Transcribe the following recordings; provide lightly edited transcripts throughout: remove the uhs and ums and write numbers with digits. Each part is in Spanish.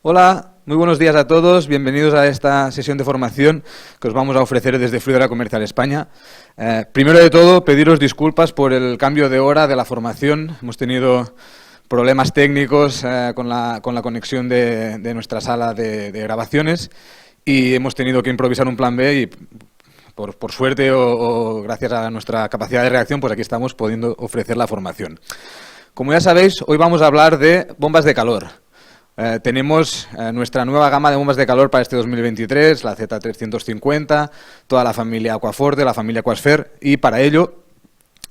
Hola, muy buenos días a todos. Bienvenidos a esta sesión de formación que os vamos a ofrecer desde Fluidra Comercial España. Primero de todo, pediros disculpas por el cambio de hora de la formación. Hemos tenido problemas técnicos con la conexión de nuestra sala de grabaciones y hemos tenido que improvisar un plan B y por suerte o gracias a nuestra capacidad de reacción, pues aquí estamos pudiendo ofrecer la formación. Como ya sabéis, hoy vamos a hablar de bombas de calor. Tenemos nuestra nueva gama de bombas de calor para este 2023, la Z350, toda la familia Aquaforte, la familia Aquasphere, y para ello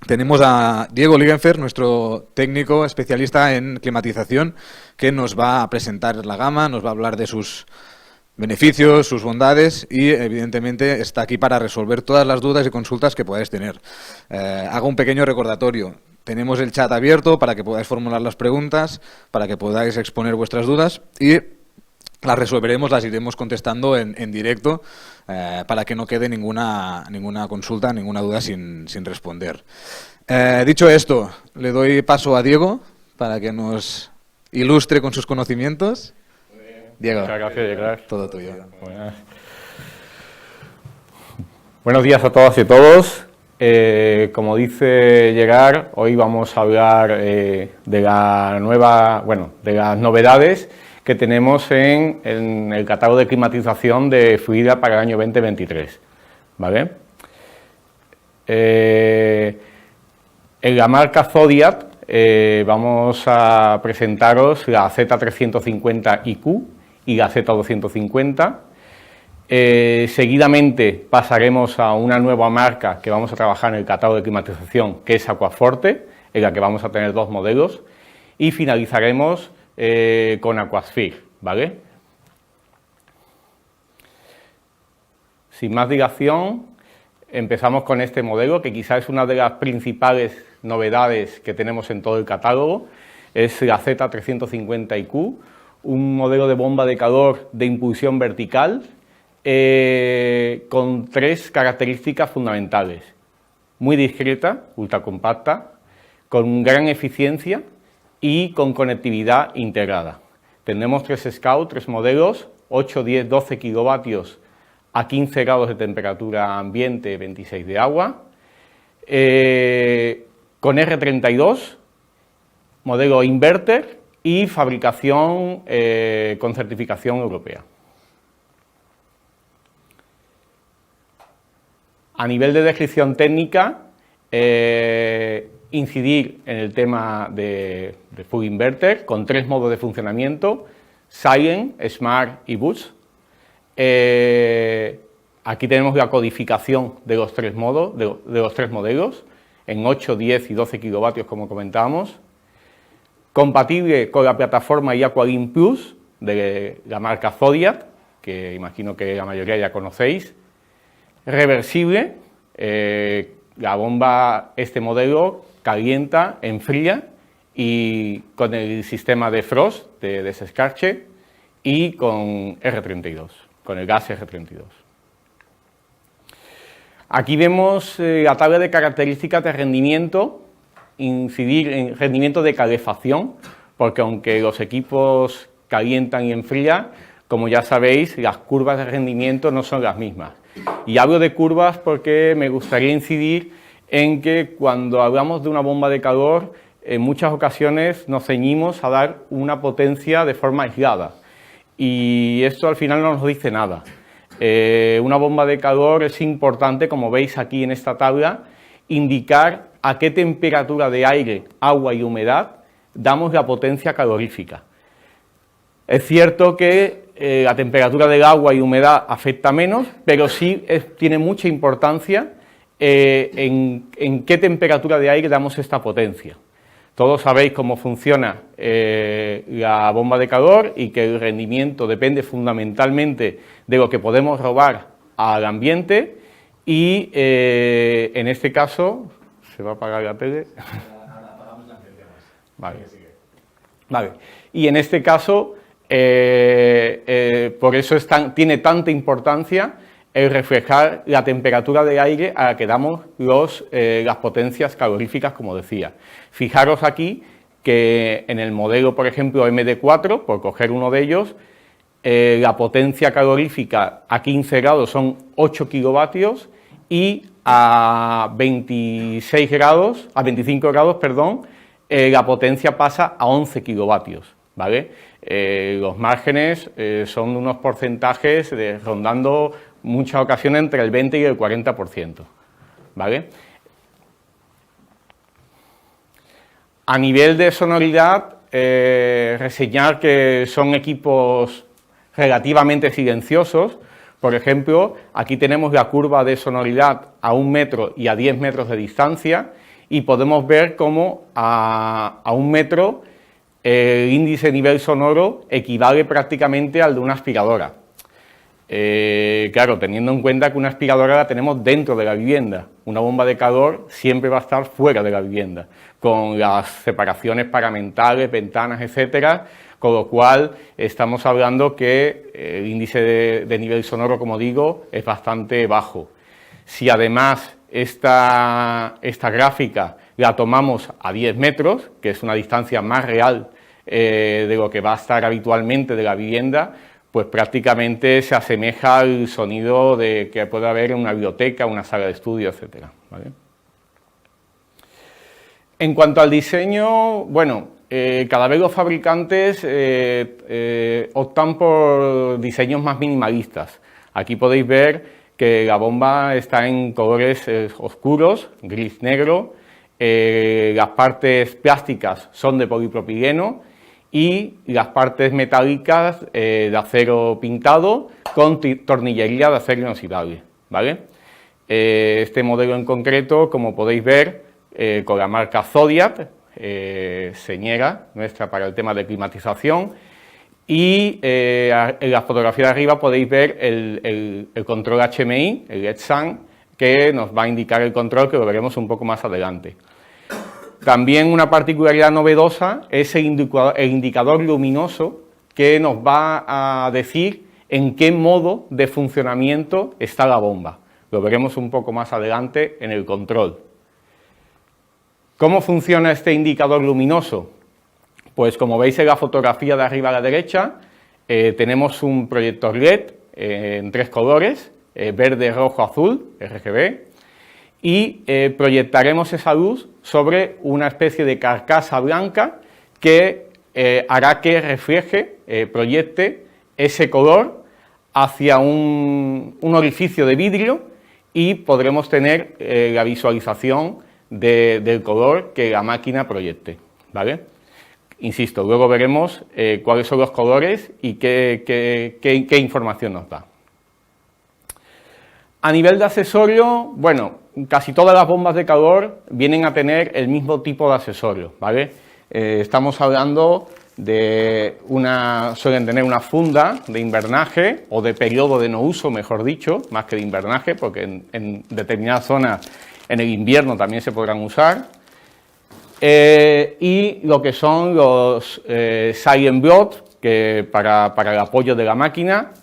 tenemos a Diego Liegenfer, nuestro técnico especialista en climatización, que nos va a presentar la gama, nos va a hablar de sus beneficios, sus bondades y evidentemente está aquí para resolver todas las dudas y consultas que podáis tener. Hago un pequeño recordatorio. Tenemos el chat abierto para que podáis formular las preguntas, para que podáis exponer vuestras dudas y las resolveremos, las iremos contestando en directo para que no quede ninguna consulta, ninguna duda sin responder. Dicho esto, le doy paso a Diego para que nos ilustre con sus conocimientos. Diego, muchas gracias, Gerard. Todo tuyo. Buenos días a todas y todos. Como dice Gerard, hoy vamos a hablar de las novedades que tenemos en el catálogo de climatización de Fluidra para el año 2023, ¿vale? En la marca Zodiac vamos a presentaros la Z350 IQ y la Z250. Seguidamente pasaremos a una nueva marca que vamos a trabajar en el catálogo de climatización, que es Aquaforte, en la que vamos a tener dos modelos, y finalizaremos con Aquasphere, ¿vale? Sin más dilación, empezamos con este modelo, que quizás es una de las principales novedades que tenemos en todo el catálogo, es la Z350 IQ, un modelo de bomba de calor de impulsión vertical, con tres características fundamentales: muy discreta, ultra compacta, con gran eficiencia y con conectividad integrada. Tendremos tres Scout, tres modelos, 8, 10, 12 kilovatios a 15 grados de temperatura ambiente, 26 de agua, con R32, modelo inverter y fabricación con certificación europea. A nivel de descripción técnica, incidir en el tema de Full Inverter con tres modos de funcionamiento: Silent, Smart y Boost. Aquí tenemos la codificación de los tres modos, de los tres modelos, en 8, 10 y 12 kilovatios, como comentábamos. Compatible con la plataforma Aqualink Plus de la marca Zodiac, que imagino que la mayoría ya conocéis. Reversible, la bomba, este modelo, calienta, enfría, y con el sistema de Frost, de desescarche, y con R32, con el gas R32. Aquí vemos la tabla de características de rendimiento, incidir en rendimiento de calefacción, porque aunque los equipos calientan y enfrían, como ya sabéis, las curvas de rendimiento no son las mismas. Y hablo de curvas porque me gustaría incidir en que cuando hablamos de una bomba de calor, en muchas ocasiones nos ceñimos a dar una potencia de forma aislada. Y esto al final no nos dice nada. Una bomba de calor es importante, como veis aquí en esta tabla, indicar a qué temperatura de aire, agua y humedad damos la potencia calorífica. Es cierto que la temperatura del agua y humedad afecta menos, pero sí tiene mucha importancia en qué temperatura de aire damos esta potencia. Todos sabéis cómo funciona la bomba de calor y que el rendimiento depende fundamentalmente de lo que podemos robar al ambiente y en este caso, ¿se va a apagar la tele? Vale. Y en este caso, por eso tiene tanta importancia el reflejar la temperatura de aire a la que damos las potencias caloríficas, como decía. Fijaros aquí que en el modelo, por ejemplo, MD4, por coger uno de ellos, la potencia calorífica a 15 grados son 8 kilovatios y a 25 grados, perdón, la potencia pasa a 11 kilovatios, ¿vale? Los márgenes son unos porcentajes rondando muchas ocasiones entre el 20 y el 40%, ¿vale? A nivel de sonoridad, reseñar que son equipos relativamente silenciosos. Por ejemplo, aquí tenemos la curva de sonoridad a 1 metro y a 10 metros de distancia y podemos ver cómo a 1 metro el índice de nivel sonoro equivale prácticamente al de una aspiradora. Claro, teniendo en cuenta que una aspiradora la tenemos dentro de la vivienda, una bomba de calor siempre va a estar fuera de la vivienda, con las separaciones paramentales, ventanas, etcétera, con lo cual estamos hablando que el índice de nivel sonoro, como digo, es bastante bajo. Si además esta gráfica la tomamos a 10 metros, que es una distancia más real de lo que va a estar habitualmente de la vivienda, pues prácticamente se asemeja al sonido que puede haber en una biblioteca, una sala de estudio, etcétera, ¿vale? En cuanto al diseño, bueno, cada vez los fabricantes optan por diseños más minimalistas. Aquí podéis ver que la bomba está en colores oscuros, gris-negro, las partes plásticas son de polipropileno y las partes metálicas de acero pintado con tornillería de acero inoxidable, ¿vale? Este modelo en concreto, como podéis ver, con la marca Zodiac, señera nuestra para el tema de climatización, y en la fotografía de arriba podéis ver el control HMI, el LED-SUN, que nos va a indicar el control, que lo veremos un poco más adelante. También una particularidad novedosa es el indicador luminoso, que nos va a decir en qué modo de funcionamiento está la bomba. Lo veremos un poco más adelante en el control. ¿Cómo funciona este indicador luminoso? Pues como veis en la fotografía de arriba a la derecha, tenemos un proyector LED en 3 colores, verde, rojo, azul, RGB, y proyectaremos esa luz sobre una especie de carcasa blanca que hará que refleje, proyecte ese color hacia un orificio de vidrio y podremos tener la visualización del color que la máquina proyecte, ¿vale? Insisto, luego veremos cuáles son los colores y qué información nos da. A nivel de accesorio, bueno, casi todas las bombas de calor vienen a tener el mismo tipo de accesorio, ¿vale? Estamos hablando de suelen tener una funda de invernaje o de periodo de no uso, mejor dicho, más que de invernaje, porque en determinadas zonas en el invierno también se podrán usar. Y lo que son los silent blot, que para el apoyo de la máquina,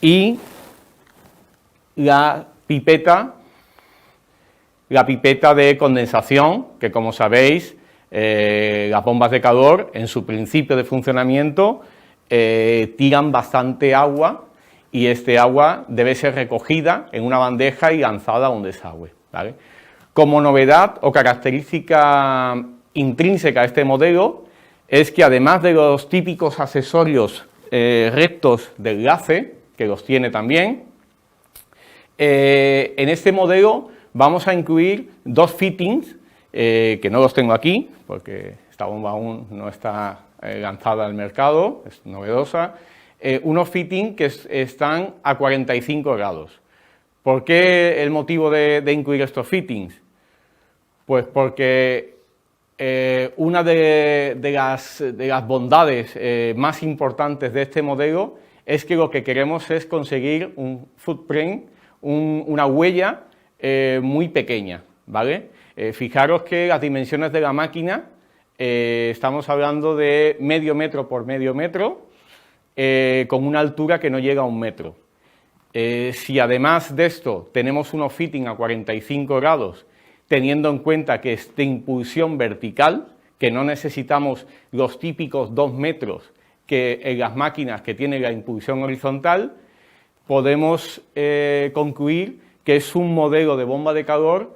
y la pipeta de condensación, que como sabéis, las bombas de calor en su principio de funcionamiento tiran bastante agua y este agua debe ser recogida en una bandeja y lanzada a un desagüe, ¿vale? Como novedad o característica intrínseca a este modelo es que además de los típicos accesorios rectos de enlace, que los tiene también, en este modelo vamos a incluir 2 fittings, que no los tengo aquí, porque esta bomba aún no está lanzada al mercado, es novedosa, unos fittings que están a 45 grados. ¿Por qué el motivo de incluir estos fittings? Pues porque una de las bondades más importantes de este modelo es que lo que queremos es conseguir un footprint, una huella muy pequeña, ¿vale? Fijaros que las dimensiones de la máquina, estamos hablando de medio metro por medio metro, con una altura que no llega a 1 metro. Si además de esto tenemos unos fittings a 45 grados, teniendo en cuenta que es de impulsión vertical, que no necesitamos los típicos 2 metros que en las máquinas que tienen la impulsión horizontal podemos concluir que es un modelo de bomba de calor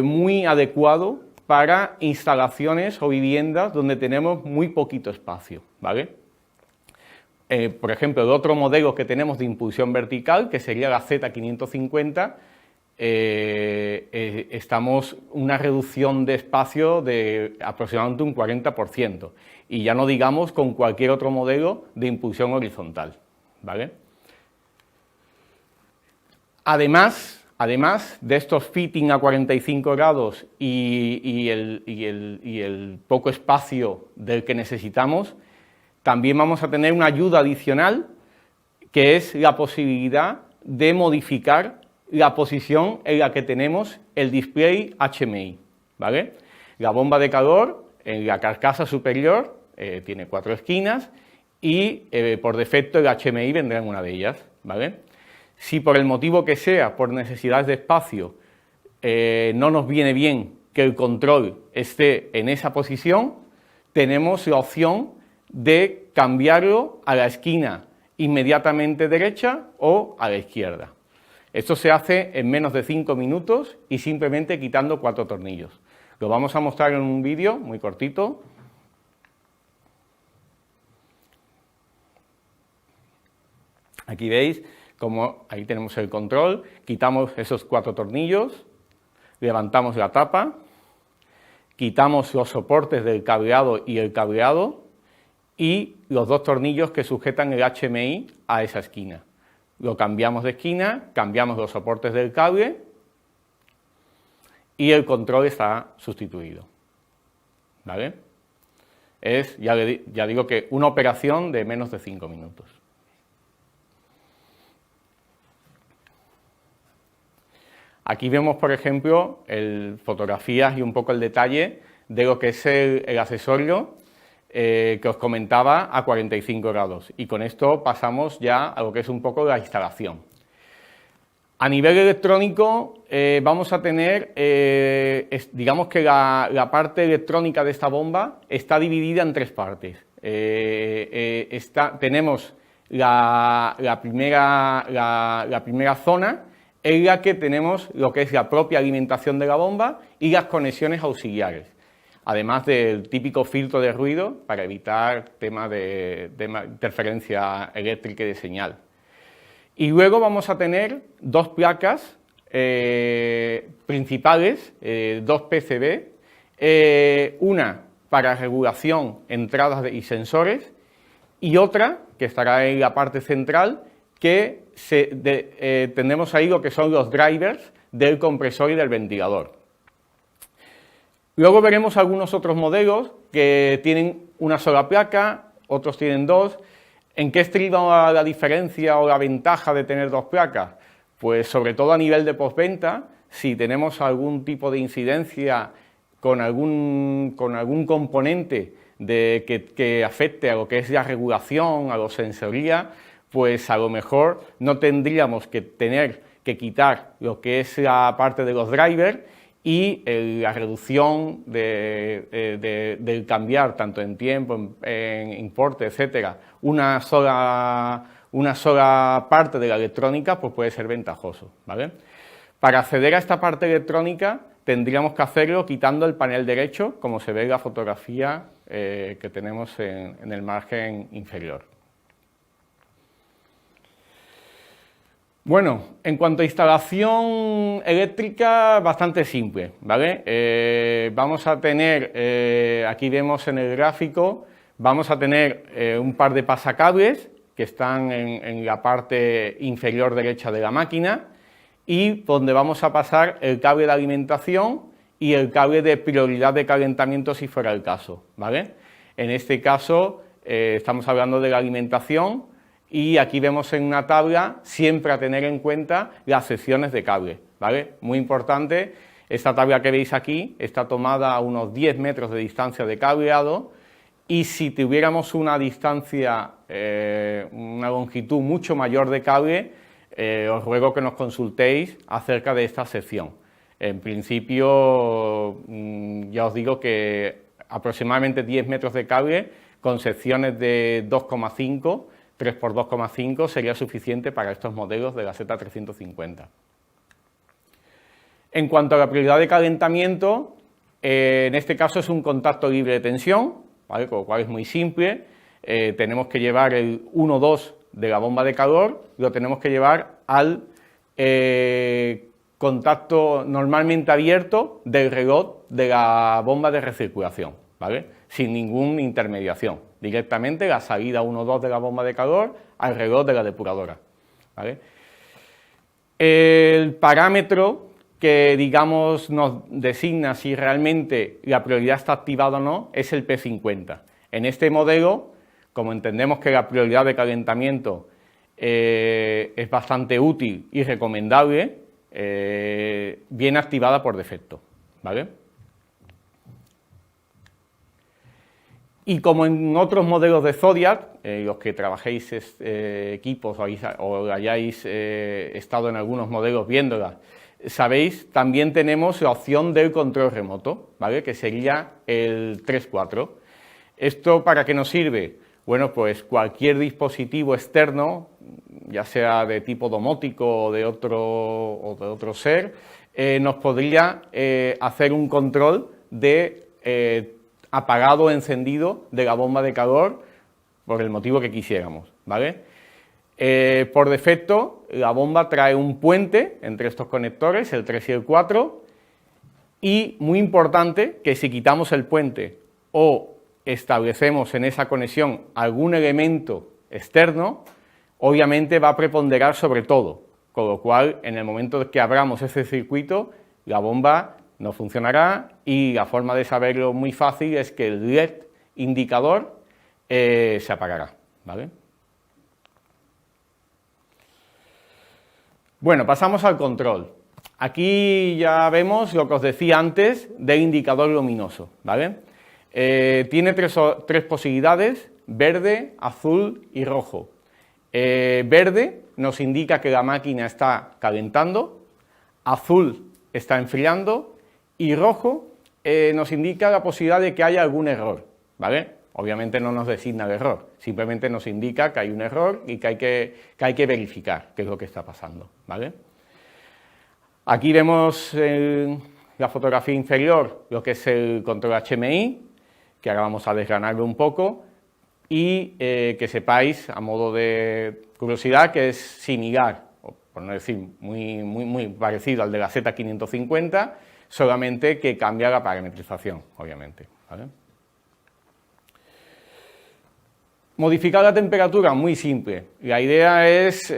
muy adecuado para instalaciones o viviendas donde tenemos muy poquito espacio, ¿vale? Por ejemplo, el otro modelo que tenemos de impulsión vertical, que sería la Z550, estamos una reducción de espacio de aproximadamente un 40%, y ya no digamos con cualquier otro modelo de impulsión horizontal, ¿vale? Además de estos fitting a 45 grados y el poco espacio del que necesitamos, también vamos a tener una ayuda adicional, que es la posibilidad de modificar la posición en la que tenemos el display HMI, ¿vale? La bomba de calor en la carcasa superior tiene 4 esquinas y por defecto el HMI vendrá en una de ellas, ¿vale? Si por el motivo que sea, por necesidades de espacio, no nos viene bien que el control esté en esa posición, tenemos la opción de cambiarlo a la esquina inmediatamente derecha o a la izquierda. Esto se hace en menos de 5 minutos y simplemente quitando 4 tornillos. Lo vamos a mostrar en un vídeo muy cortito. Aquí veis como ahí tenemos el control, quitamos esos 4 tornillos, levantamos la tapa, quitamos los soportes del cableado y el cableado y los 2 tornillos que sujetan el HMI a esa esquina. Lo cambiamos de esquina, cambiamos los soportes del cable y el control está sustituido, ¿vale? Es, ya digo que una operación de menos de 5 minutos. Aquí vemos, por ejemplo, fotografías y un poco el detalle de lo que es el accesorio que os comentaba a 45 grados. Y con esto pasamos ya a lo que es un poco la instalación. A nivel electrónico vamos a tener, digamos que la parte electrónica de esta bomba está dividida en 3 partes. Tenemos la primera zona, en la que tenemos lo que es la propia alimentación de la bomba y las conexiones auxiliares, además del típico filtro de ruido para evitar temas de interferencia eléctrica y de señal. Y luego vamos a tener 2 placas principales, 2 PCB, una para regulación, entradas y sensores, y otra, que estará en la parte central, que tenemos ahí lo que son los drivers del compresor y del ventilador. Luego veremos algunos otros modelos que tienen una sola placa, otros tienen 2. ¿En qué estriba la diferencia o la ventaja de tener 2 placas? Pues sobre todo a nivel de postventa, si tenemos algún tipo de incidencia con algún componente que afecte a lo que es la regulación, a la sensoría, pues a lo mejor no tendríamos que tener que quitar lo que es la parte de los drivers y la reducción del cambiar tanto en tiempo, en importe, etcétera, una sola parte de la electrónica, pues puede ser ventajoso, ¿vale? Para acceder a esta parte electrónica tendríamos que hacerlo quitando el panel derecho, como se ve en la fotografía que tenemos en el margen inferior. Bueno, en cuanto a instalación eléctrica, bastante simple, ¿vale? Vamos a tener, aquí vemos en el gráfico, vamos a tener un par de pasacables que están en la parte inferior derecha de la máquina y donde vamos a pasar el cable de alimentación y el cable de prioridad de calentamiento si fuera el caso, ¿vale? En este caso estamos hablando de la alimentación. Y aquí vemos en una tabla siempre a tener en cuenta las secciones de cable, ¿vale? Muy importante, esta tabla que veis aquí está tomada a unos 10 metros de distancia de cableado y si tuviéramos una distancia, una longitud mucho mayor de cable, os ruego que nos consultéis acerca de esta sección. En principio, ya os digo que aproximadamente 10 metros de cable con secciones de 2,5, 3 por 2,5 sería suficiente para estos modelos de la Z350. En cuanto a la prioridad de calentamiento, en este caso es un contacto libre de tensión, ¿vale? Con lo cual es muy simple. Tenemos que llevar el 1,2 de la bomba de calor, lo tenemos que llevar al contacto normalmente abierto del reloj de la bomba de recirculación, ¿vale? Sin ninguna intermediación, directamente la salida 1,2 de la bomba de calor al reloj de la depuradora, ¿vale? El parámetro que, digamos, nos designa si realmente la prioridad está activada o no es el P50. En este modelo, como entendemos que la prioridad de calentamiento es bastante útil y recomendable, viene activada por defecto, ¿vale? Y como en otros modelos de Zodiac, los que trabajéis equipos o hayáis estado en algunos modelos viéndolas, sabéis, también tenemos la opción del control remoto, ¿vale? Que sería el 3.4. ¿Esto para qué nos sirve? Bueno, pues cualquier dispositivo externo, ya sea de tipo domótico o de otro ser, nos podría hacer un control de apagado o encendido de la bomba de calor por el motivo que quisiéramos, ¿vale? Por defecto, la bomba trae un puente entre estos conectores, el 3 y el 4, y muy importante que si quitamos el puente o establecemos en esa conexión algún elemento externo, obviamente va a preponderar sobre todo, con lo cual en el momento que abramos ese circuito, la bomba no funcionará y la forma de saberlo muy fácil es que el LED indicador se apagará, ¿vale? Bueno, pasamos al control. Aquí ya vemos lo que os decía antes del indicador luminoso, ¿vale? Tiene tres posibilidades: verde, azul y rojo. Verde nos indica que la máquina está calentando, azul está enfriando y rojo nos indica la posibilidad de que haya algún error, ¿vale? Obviamente no nos designa el error, simplemente nos indica que hay un error y que hay que verificar qué es lo que está pasando, ¿vale? Aquí vemos en la fotografía inferior lo que es el control HMI, que ahora vamos a desgranarlo un poco, y que sepáis, a modo de curiosidad, que es similar, o por no decir muy parecido al de la Z550, solamente que cambia la parametrización, obviamente, ¿vale? Modificar la temperatura, muy simple. La idea es,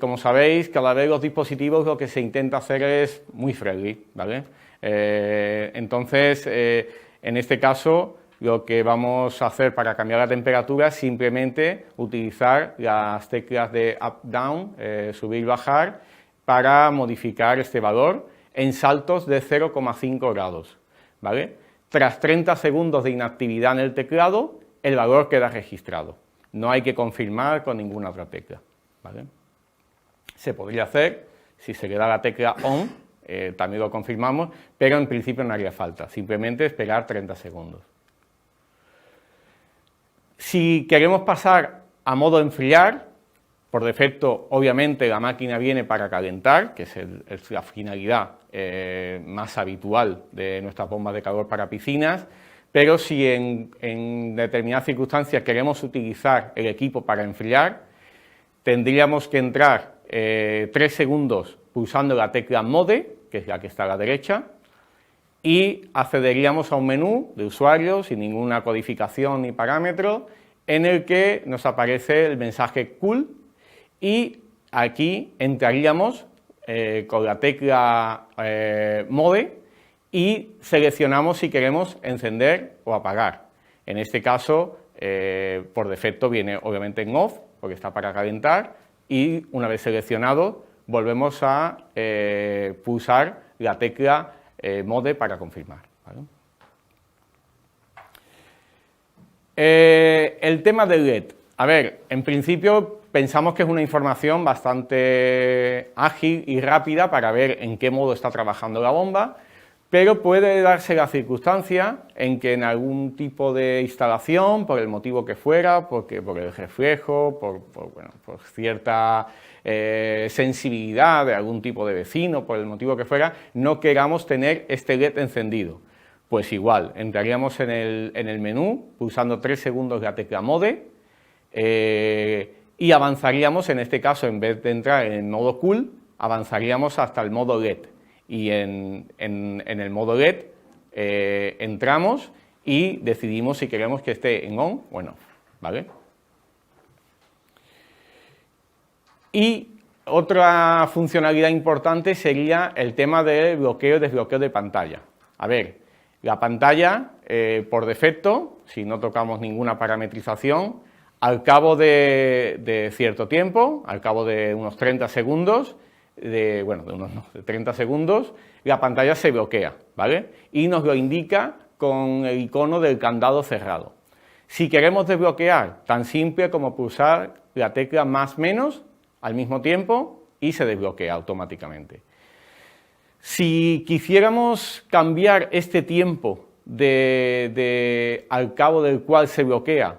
como sabéis, cada vez los dispositivos lo que se intenta hacer es muy friendly, ¿vale? Entonces, en este caso, lo que vamos a hacer para cambiar la temperatura es simplemente utilizar las teclas de up-down, subir-bajar, para modificar este valor en saltos de 0,5 grados, ¿vale? Tras 30 segundos de inactividad en el teclado, el valor queda registrado. No hay que confirmar con ninguna otra tecla, ¿vale? Se podría hacer, si se le da la tecla ON, también lo confirmamos, pero en principio no haría falta, simplemente esperar 30 segundos. Si queremos pasar a modo enfriar, por defecto, obviamente, la máquina viene para calentar, que es la finalidad más habitual de nuestras bombas de calor para piscinas, pero si en determinadas circunstancias queremos utilizar el equipo para enfriar, tendríamos que entrar 3 segundos pulsando la tecla Mode, que es la que está a la derecha, y accederíamos a un menú de usuario sin ninguna codificación ni parámetro, en el que nos aparece el mensaje Cool, y aquí entraríamos con la tecla Mode y seleccionamos si queremos encender o apagar. En este caso, por defecto viene obviamente en Off, porque está para calentar, y una vez seleccionado volvemos a pulsar la tecla Mode para confirmar, ¿vale? El tema del LED. A ver, en principio pensamos que es una información bastante ágil y rápida para ver en qué modo está trabajando la bomba, pero puede darse la circunstancia en que en algún tipo de instalación, por el motivo que fuera, por el reflejo, por cierta sensibilidad de algún tipo de vecino, por el motivo que fuera, no queramos tener este LED encendido. Pues igual, entraríamos en el menú, pulsando 3 segundos la tecla Mode, y avanzaríamos, en este caso, en vez de entrar en el modo Cool, avanzaríamos hasta el modo LED. Y en el modo LED entramos y decidimos si queremos que esté en On o en Off, ¿vale? Y otra funcionalidad importante sería el tema de bloqueo y desbloqueo de pantalla. A ver, la pantalla, por defecto, si no tocamos ninguna parametrización, al cabo de cierto tiempo, al cabo de unos 30 segundos, de 30 segundos, la pantalla se bloquea, ¿vale? Y nos lo indica con el icono del candado cerrado. Si queremos desbloquear, tan simple como pulsar la tecla más menos al mismo tiempo y se desbloquea automáticamente. Si quisiéramos cambiar este tiempo al cabo del cual se bloquea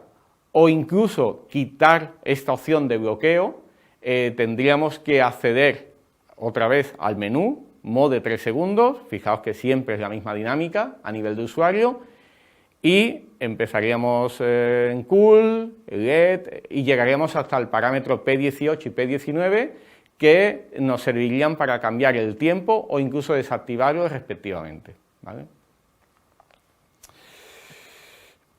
o incluso quitar esta opción de bloqueo, tendríamos que acceder otra vez al menú, Mode 3 segundos, fijaos que siempre es la misma dinámica a nivel de usuario, y empezaríamos en Cool, LED, y llegaríamos hasta el parámetro P18 y P19, que nos servirían para cambiar el tiempo o incluso desactivarlo respectivamente, ¿vale?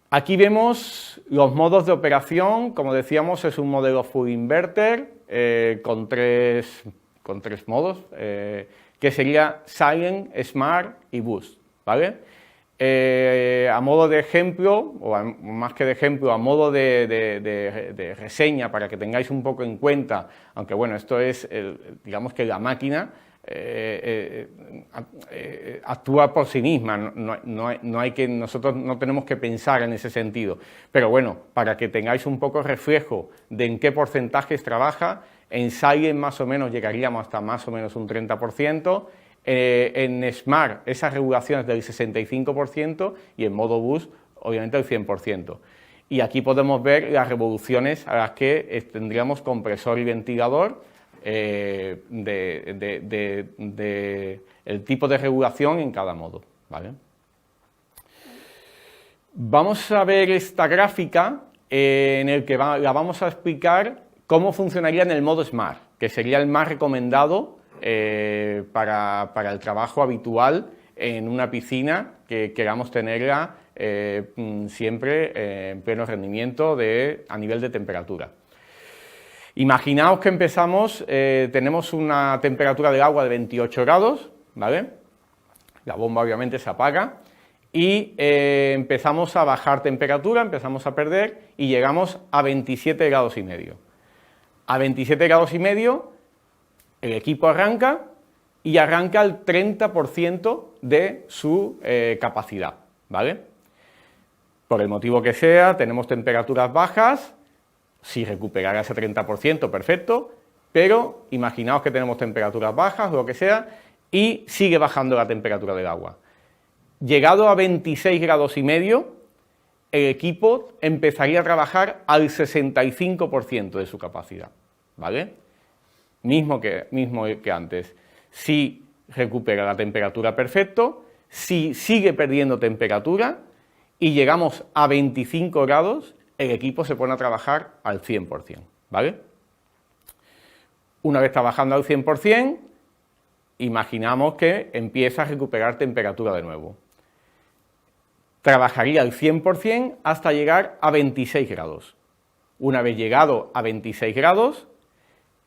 Aquí vemos los modos de operación. Como decíamos, es un modelo full inverter con tres modos, que sería Silent, Smart y Boost, ¿vale? A modo de ejemplo, o más que de ejemplo, a modo de reseña, para que tengáis un poco en cuenta, aunque bueno, esto es, digamos que la máquina actúa por sí misma, nosotros no tenemos que pensar en ese sentido, pero bueno, para que tengáis un poco reflejo de en qué porcentajes trabaja, en Silent más o menos llegaríamos hasta más o menos un 30%, en Smart esas regulaciones del 65% y en modo Boost obviamente el 100%. Y aquí podemos ver las revoluciones a las que tendríamos compresor y ventilador, el tipo de regulación en cada modo, ¿vale? Vamos a ver esta gráfica en el que la vamos a explicar cómo funcionaría en el modo Smart, que sería el más recomendado para el trabajo habitual en una piscina que queramos tenerla siempre en pleno rendimiento a nivel de temperatura. Imaginaos que empezamos, tenemos una temperatura del agua de 28 grados, ¿vale? La bomba obviamente se apaga y empezamos a bajar temperatura, empezamos a perder y llegamos a 27 grados y medio. A 27 grados y medio el equipo arranca y arranca al 30% de su capacidad, ¿vale? Por el motivo que sea, tenemos temperaturas bajas. Si recuperara ese 30%, perfecto, pero imaginaos que tenemos temperaturas bajas o lo que sea y sigue bajando la temperatura del agua. Llegado a 26 grados y medio, el equipo empezaría a trabajar al 65% de su capacidad, ¿vale? Mismo que antes. Si recupera la temperatura, perfecto. Si sigue perdiendo temperatura y llegamos a 25 grados, el equipo se pone a trabajar al 100%, ¿vale? Una vez trabajando al 100%, imaginamos que empieza a recuperar temperatura de nuevo. Trabajaría al 100% hasta llegar a 26 grados. Una vez llegado a 26 grados,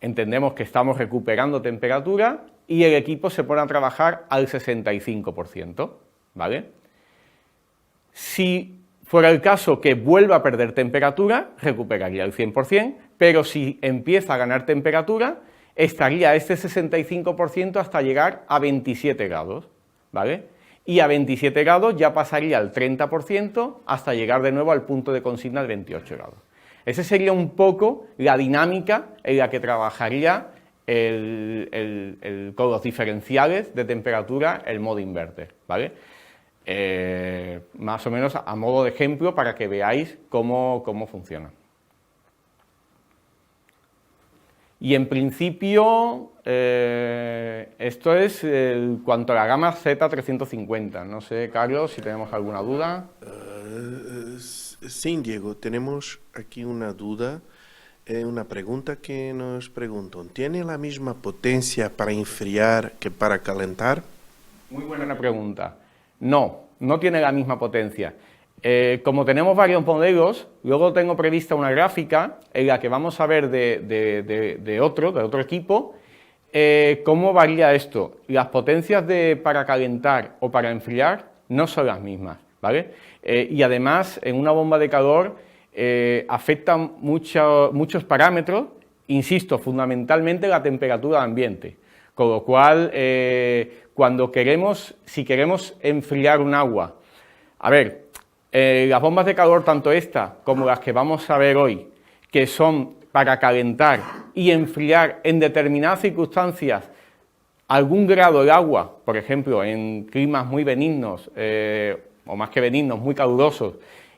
entendemos que estamos recuperando temperatura y el equipo se pone a trabajar al 65%, ¿vale? Si fuera el caso que vuelva a perder temperatura, recuperaría el 100%, pero si empieza a ganar temperatura, estaría a este 65% hasta llegar a 27 grados, ¿vale? Y a 27 grados ya pasaría al 30% hasta llegar de nuevo al punto de consigna de 28 grados. Esa sería un poco la dinámica en la que trabajaría con los diferenciales de temperatura el modo inverter, ¿vale? Más o menos a modo de ejemplo para que veáis cómo funciona. Y en principio, esto es cuanto a la gama Z350. No sé, Carlos, si tenemos alguna duda. Sí, Diego, tenemos aquí una duda, una pregunta que nos preguntan. ¿Tiene la misma potencia para enfriar que para calentar? Muy buena pregunta. No, no tiene la misma potencia. Como tenemos varios modelos, luego tengo prevista una gráfica en la que vamos a ver de otro equipo, cómo varía esto. Las potencias para calentar o para enfriar no son las mismas, ¿vale? Y además, en una bomba de calor afectan muchos parámetros, insisto, fundamentalmente la temperatura de ambiente. Con lo cual, si queremos enfriar un agua, a ver, las bombas de calor, tanto esta como las que vamos a ver hoy, que son para calentar y enfriar en determinadas circunstancias algún grado del agua, por ejemplo, en climas muy benignos, o más que benignos, muy calurosos,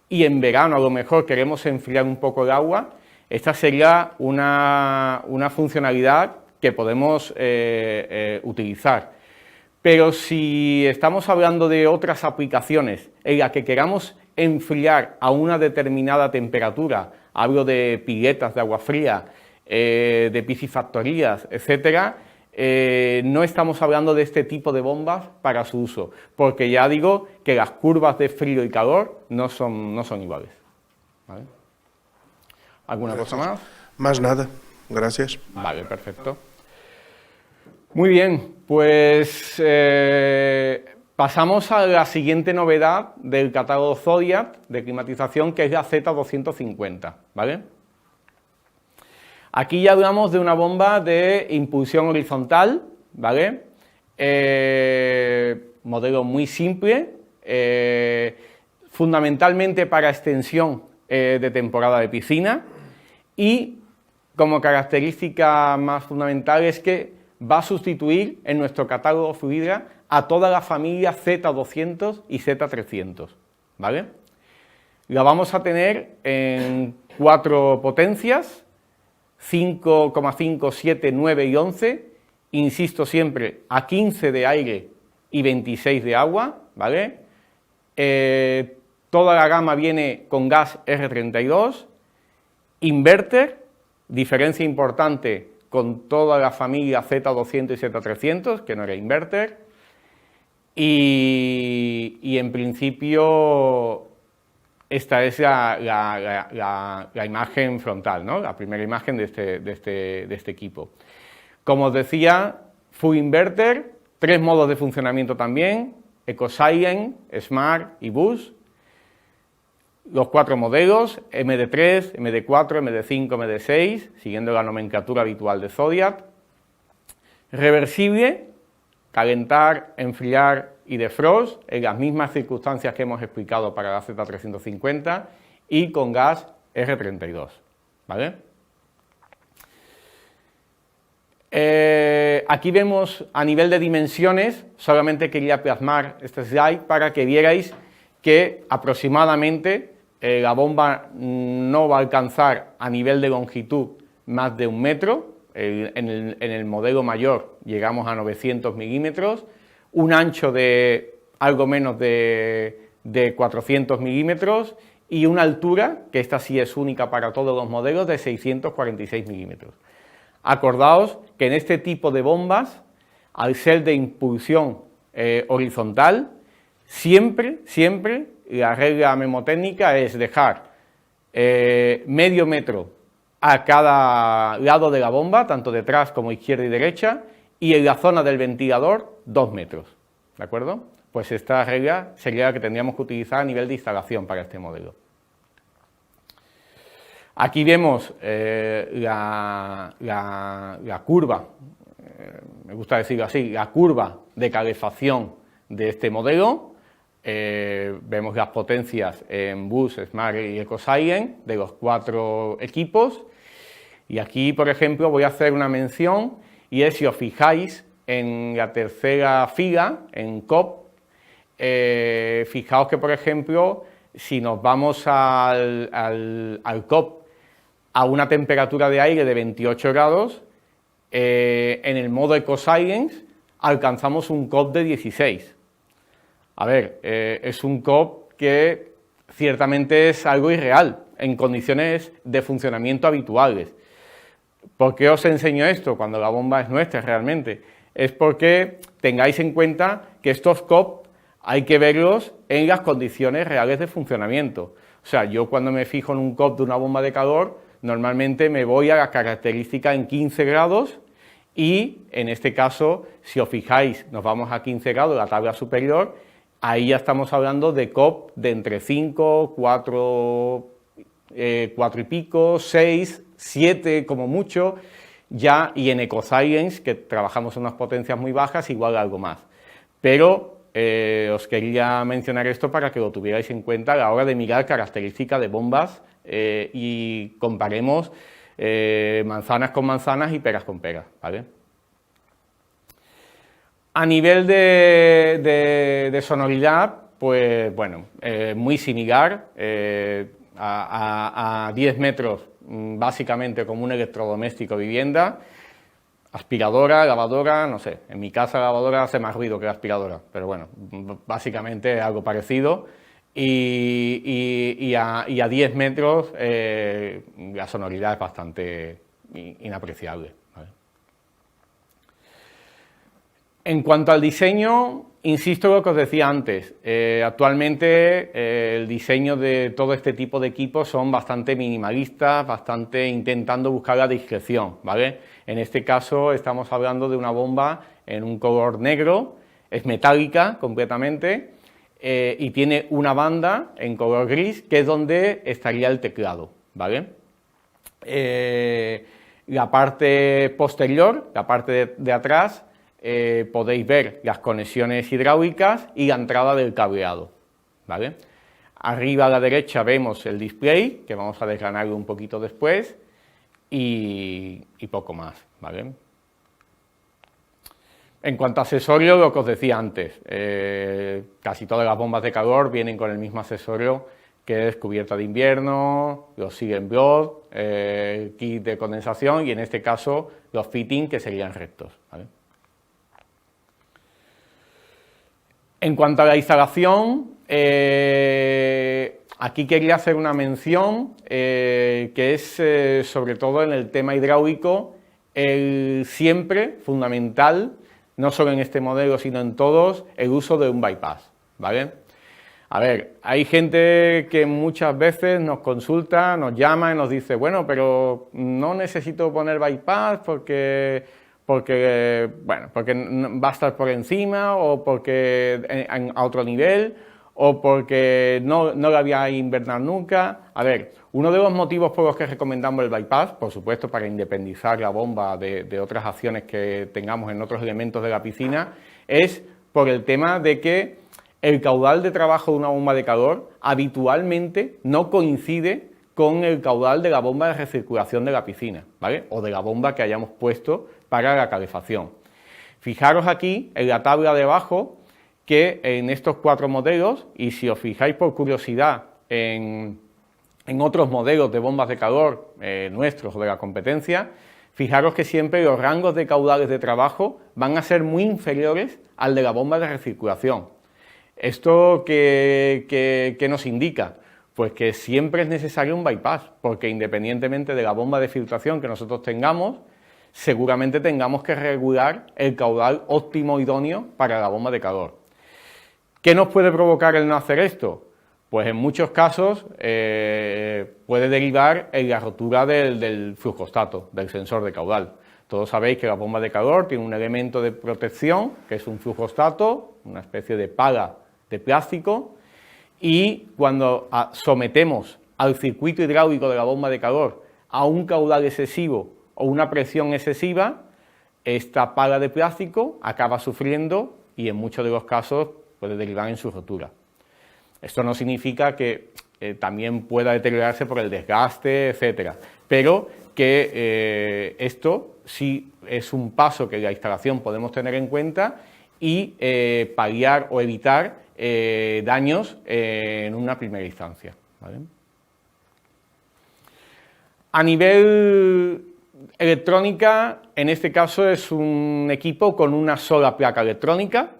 y en verano a lo mejor queremos enfriar un poco el agua, esta sería una funcionalidad que podemos utilizar. Pero si estamos hablando de otras aplicaciones en las que queramos enfriar a una determinada temperatura, hablo de piletas de agua fría, de piscifactorías, etcétera, no estamos hablando de este tipo de bombas para su uso, porque ya digo que las curvas de frío y calor no son iguales, ¿vale? ¿Alguna cosa más? Más nada, gracias. Vale, perfecto. Muy bien, pues pasamos a la siguiente novedad del catálogo Zodiac de climatización, que es la Z250, ¿vale? Aquí ya hablamos de una bomba de impulsión horizontal, ¿vale? Modelo muy simple, fundamentalmente para extensión de temporada de piscina, y como característica más fundamental es que va a sustituir en nuestro catálogo Fluidra a toda la familia Z200 y Z300, ¿vale? La vamos a tener en 4 potencias, 5,5, 7, 9 y 11, insisto siempre, a 15 de aire y 26 de agua, ¿vale? Toda la gama viene con gas R32, inverter, diferencia importante con toda la familia Z200 y Z300, que no era inverter, y en principio esta es la imagen frontal, ¿no? La primera imagen de este equipo. Como os decía, full inverter, 3 modos de funcionamiento también, EcoScient, Smart y Boost. Los 4 modelos, MD3, MD4, MD5, MD6, siguiendo la nomenclatura habitual de Zodiac. Reversible, calentar, enfriar y defrost, en las mismas circunstancias que hemos explicado para la Z350, y con gas R32, ¿vale? Aquí vemos a nivel de dimensiones, solamente quería plasmar este slide para que vierais que aproximadamente la bomba no va a alcanzar a nivel de longitud más de 1 metro, en el modelo mayor llegamos a 900 milímetros, un ancho de algo menos de 400 milímetros y una altura, que esta sí es única para todos los modelos, de 646 milímetros. Acordaos que en este tipo de bombas, al ser de impulsión horizontal, siempre la regla memotécnica es dejar medio metro a cada lado de la bomba, tanto detrás como izquierda y derecha, y en la zona del ventilador 2 metros, ¿de acuerdo? Pues esta regla sería la que tendríamos que utilizar a nivel de instalación para este modelo. Aquí vemos la curva, me gusta decirlo así, la curva de calefacción de este modelo. Vemos las potencias en Boost, Smart y EcoScient de los 4 equipos, y aquí, por ejemplo, voy a hacer una mención y es, si os fijáis, en la tercera fila, en COP, fijaos que, por ejemplo, si nos vamos al COP a una temperatura de aire de 28 grados, en el modo EcoScience alcanzamos un COP de 16. A ver, es un COP que ciertamente es algo irreal en condiciones de funcionamiento habituales. ¿Por qué os enseño esto cuando la bomba es nuestra realmente? Es porque tengáis en cuenta que estos COP hay que verlos en las condiciones reales de funcionamiento. O sea, yo cuando me fijo en un COP de una bomba de calor, normalmente me voy a la característica en 15 grados y, en este caso, si os fijáis, nos vamos a 15 grados, la tabla superior, ahí ya estamos hablando de COP de entre 5, 4 y pico, 6, 7 como mucho, ya, y en EcoScience, que trabajamos en unas potencias muy bajas, igual algo más. Pero os quería mencionar esto para que lo tuvierais en cuenta a la hora de mirar características de bombas y comparemos manzanas con manzanas y peras con peras, ¿vale? A nivel de sonoridad, pues bueno, muy similar, a 10 metros, básicamente como un electrodoméstico vivienda, aspiradora, lavadora, no sé, en mi casa la lavadora hace más ruido que la aspiradora, pero bueno, básicamente es algo parecido, y a 10 metros la sonoridad es bastante inapreciable, ¿vale? En cuanto al diseño, insisto en lo que os decía antes, actualmente el diseño de todo este tipo de equipos son bastante minimalistas, bastante intentando buscar la discreción, ¿vale? En este caso estamos hablando de una bomba en un color negro, es metálica completamente y tiene una banda en color gris que es donde estaría el teclado, ¿vale? La parte posterior, la parte de atrás, podéis ver las conexiones hidráulicas y la entrada del cableado, ¿vale? Arriba a la derecha vemos el display, que vamos a desgranarlo un poquito después, y poco más, ¿vale? En cuanto a accesorios, lo que os decía antes, casi todas las bombas de calor vienen con el mismo accesorio, que es cubierta de invierno, los Silent Blood, kit de condensación y en este caso los fittings, que serían rectos, ¿vale? En cuanto a la instalación, aquí quería hacer una mención que es sobre todo en el tema hidráulico, siempre fundamental, no solo en este modelo sino en todos, el uso de un bypass, ¿vale? A ver, hay gente que muchas veces nos consulta, nos llama y nos dice, bueno, pero no necesito poner bypass porque va a estar por encima o porque a otro nivel o porque no la voy a invernar nunca. A ver, uno de los motivos por los que recomendamos el bypass, por supuesto para independizar la bomba de otras acciones que tengamos en otros elementos de la piscina, es por el tema de que el caudal de trabajo de una bomba de calor habitualmente no coincide con el caudal de la bomba de recirculación de la piscina, ¿vale? O de la bomba que hayamos puesto para la calefacción. Fijaros aquí en la tabla de abajo que en estos 4 modelos, y si os fijáis por curiosidad en otros modelos de bombas de calor nuestros o de la competencia, fijaros que siempre los rangos de caudales de trabajo van a ser muy inferiores al de la bomba de recirculación. ¿Esto qué nos indica? Pues que siempre es necesario un bypass, porque independientemente de la bomba de filtración que nosotros tengamos, seguramente tengamos que regular el caudal óptimo idóneo para la bomba de calor. ¿Qué nos puede provocar el no hacer esto? Pues en muchos casos puede derivar en la rotura del flujostato, del sensor de caudal. Todos sabéis que la bomba de calor tiene un elemento de protección, que es un flujostato, una especie de pala de plástico, y cuando sometemos al circuito hidráulico de la bomba de calor a un caudal excesivo o una presión excesiva, esta pala de plástico acaba sufriendo y en muchos de los casos puede derivar en su rotura. Esto no significa que también pueda deteriorarse por el desgaste, etcétera, pero que esto sí es un paso que en la instalación podemos tener en cuenta y paliar o evitar daños en una primera instancia, ¿vale? A nivel electrónica, en este caso es un equipo con una sola placa electrónica,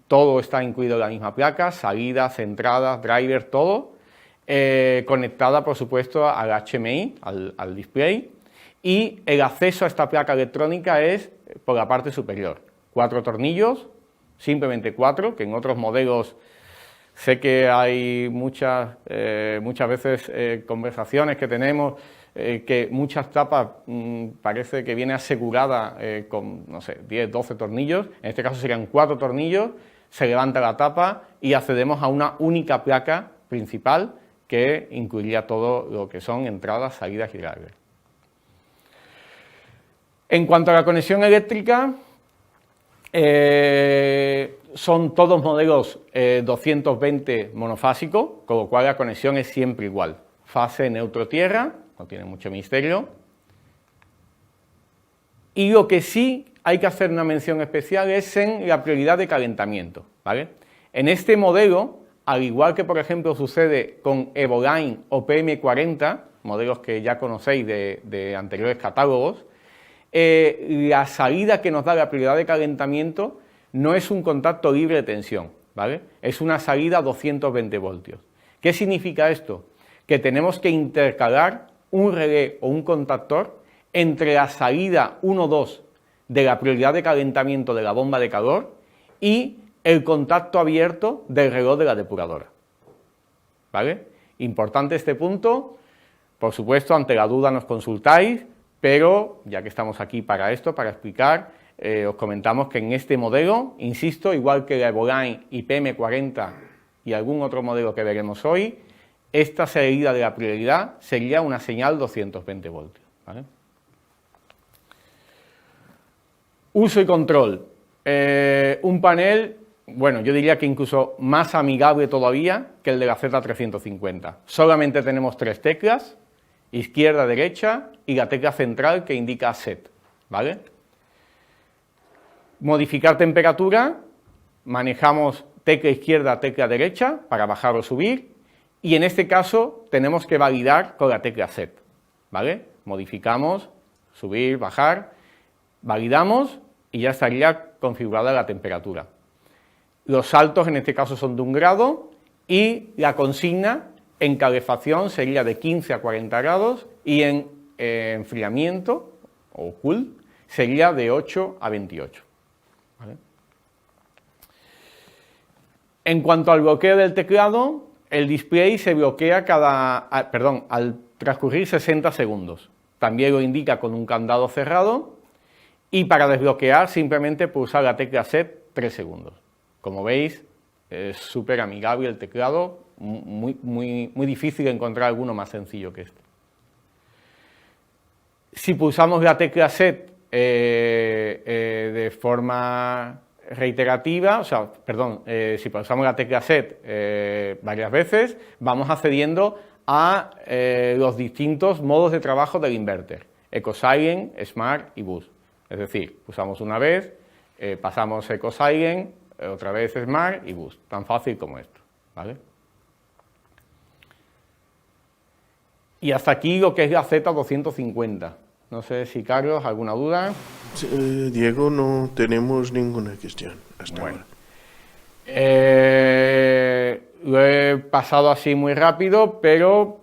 todo está incluido en la misma placa, salidas, entradas, driver, todo, conectada por supuesto al HMI, al display, y el acceso a esta placa electrónica es por la parte superior, 4 tornillos, simplemente 4, que en otros modelos sé que hay muchas veces conversaciones que tenemos, que muchas tapas parece que viene asegurada con, no sé, 10, 12 tornillos, en este caso serían 4 tornillos, se levanta la tapa y accedemos a una única placa principal que incluiría todo lo que son entradas, salidas y drivers. En cuanto a la conexión eléctrica, son todos modelos 220 monofásicos, con lo cual la conexión es siempre igual, fase neutro-tierra, no tiene mucho misterio. Y lo que sí hay que hacer una mención especial es en la prioridad de calentamiento, ¿vale? En este modelo, al igual que por ejemplo sucede con Evoline o PM40, modelos que ya conocéis de anteriores catálogos, la salida que nos da la prioridad de calentamiento no es un contacto libre de tensión, ¿vale? Es una salida a 220 voltios. ¿Qué significa esto? Que tenemos que intercalar un relé o un contactor entre la salida 1-2 de la prioridad de calentamiento de la bomba de calor y el contacto abierto del reloj de la depuradora, ¿vale? Importante este punto, por supuesto, ante la duda nos consultáis, pero ya que estamos aquí para esto, para explicar, os comentamos que en este modelo, insisto, igual que la Evoline y PM40 y algún otro modelo que veremos hoy, esta salida de la prioridad sería una señal 220 voltios, ¿vale? Uso y control. Un panel, bueno, yo diría que incluso más amigable todavía que el de la Z350. Solamente tenemos 3 teclas, izquierda, derecha y la tecla central que indica set, ¿vale? Modificar temperatura, manejamos tecla izquierda, tecla derecha para bajar o subir. Y en este caso tenemos que validar con la tecla set, ¿vale? Modificamos, subir, bajar, validamos y ya estaría configurada la temperatura. Los saltos en este caso son de 1 grado y la consigna en calefacción sería de 15 a 40 grados y en enfriamiento o cool sería de 8 a 28. ¿Vale? En cuanto al bloqueo del teclado, el display se bloquea al transcurrir 60 segundos. También lo indica con un candado cerrado y para desbloquear simplemente pulsar la tecla set 3 segundos. Como veis, es súper amigable el teclado, muy difícil encontrar alguno más sencillo que este. Si pulsamos la tecla set de forma reiterativa, si pulsamos la tecla set varias veces, vamos accediendo a los distintos modos de trabajo del inverter, Eco Silent, Smart y Boost. Es decir, pulsamos una vez, pasamos Eco Silent, otra vez Smart y Boost, tan fácil como esto, ¿vale? Y hasta aquí lo que es la Z250. No sé si, Carlos, ¿alguna duda? Diego, no tenemos ninguna cuestión hasta ahora. Lo he pasado así muy rápido, pero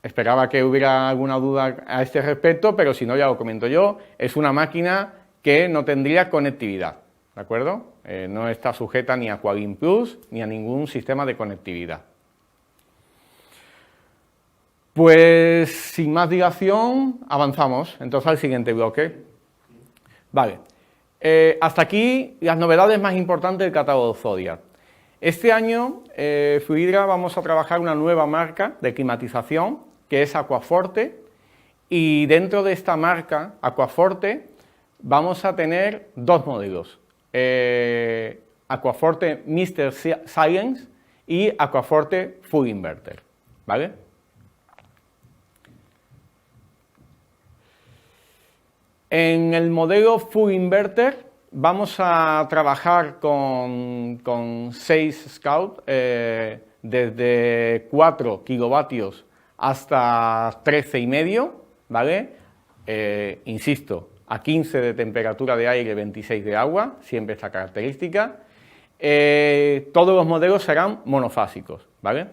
esperaba que hubiera alguna duda a este respecto, pero si no, ya lo comento yo. Es una máquina que no tendría conectividad, ¿de acuerdo? No está sujeta ni a Qualin Plus ni a ningún sistema de conectividad. Pues sin más dilación, avanzamos entonces al siguiente bloque. Vale, hasta aquí las novedades más importantes del catálogo Zodiac. Este año, Fluidra vamos a trabajar una nueva marca de climatización que es Aquaforte, y dentro de esta marca, Aquaforte, vamos a tener 2 modelos. Aquaforte Mr. Science y Aquaforte Full Inverter, ¿vale? En el modelo Full Inverter vamos a trabajar con 6 Scout, desde 4 kilovatios hasta 13,5, ¿vale? Insisto, a 15 de temperatura de aire, 26 de agua, siempre esta característica. Todos los modelos serán monofásicos, ¿vale?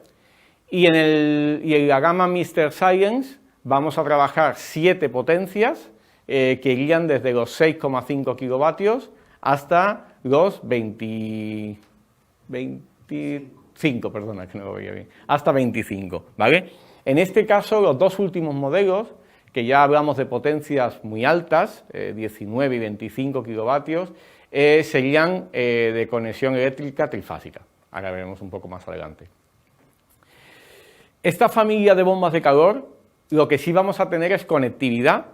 Y en la gama Mr. Science vamos a trabajar 7 potencias que irían desde los 6,5 kilovatios hasta los 25, perdona, que no lo veía bien, hasta 25, ¿vale? En este caso, los dos últimos modelos, que ya hablamos de potencias muy altas, 19 y 25 kilovatios, serían de conexión eléctrica trifásica. Ahora veremos un poco más adelante. Esta familia de bombas de calor, lo que sí vamos a tener es conectividad,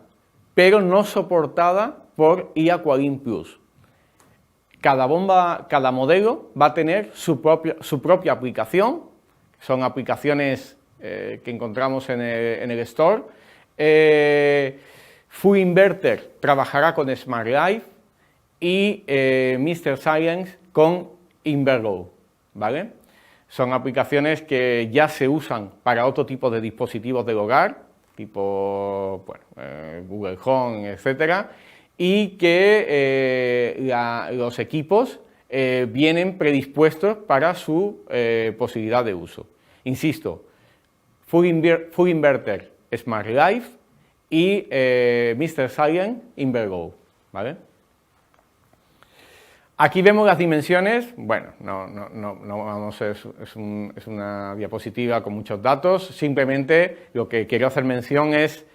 pero no soportada por eAqualine Plus. Cada modelo va a tener su propia aplicación, son aplicaciones que encontramos en el store. Full Inverter trabajará con Smart Life y Mr. Science con Invergo, ¿vale? Son aplicaciones que ya se usan para otro tipo de dispositivos del hogar, tipo Google Home, etcétera, y que los equipos vienen predispuestos para su posibilidad de uso. Insisto, Full Inverter Smart Life y Mr. Science Invergo, ¿vale? Aquí vemos las dimensiones. Bueno, no vamos, es una diapositiva con muchos datos. Simplemente lo que quiero hacer mención es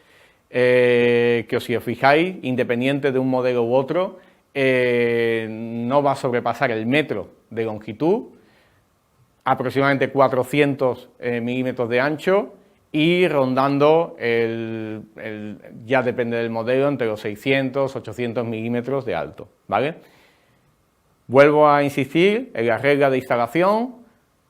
que si os fijáis, independiente de un modelo u otro, no va a sobrepasar el metro de longitud, aproximadamente 400 milímetros de ancho y rondando, ya depende del modelo, entre los 600 800 milímetros de alto, ¿vale? Vuelvo a insistir en la regla de instalación: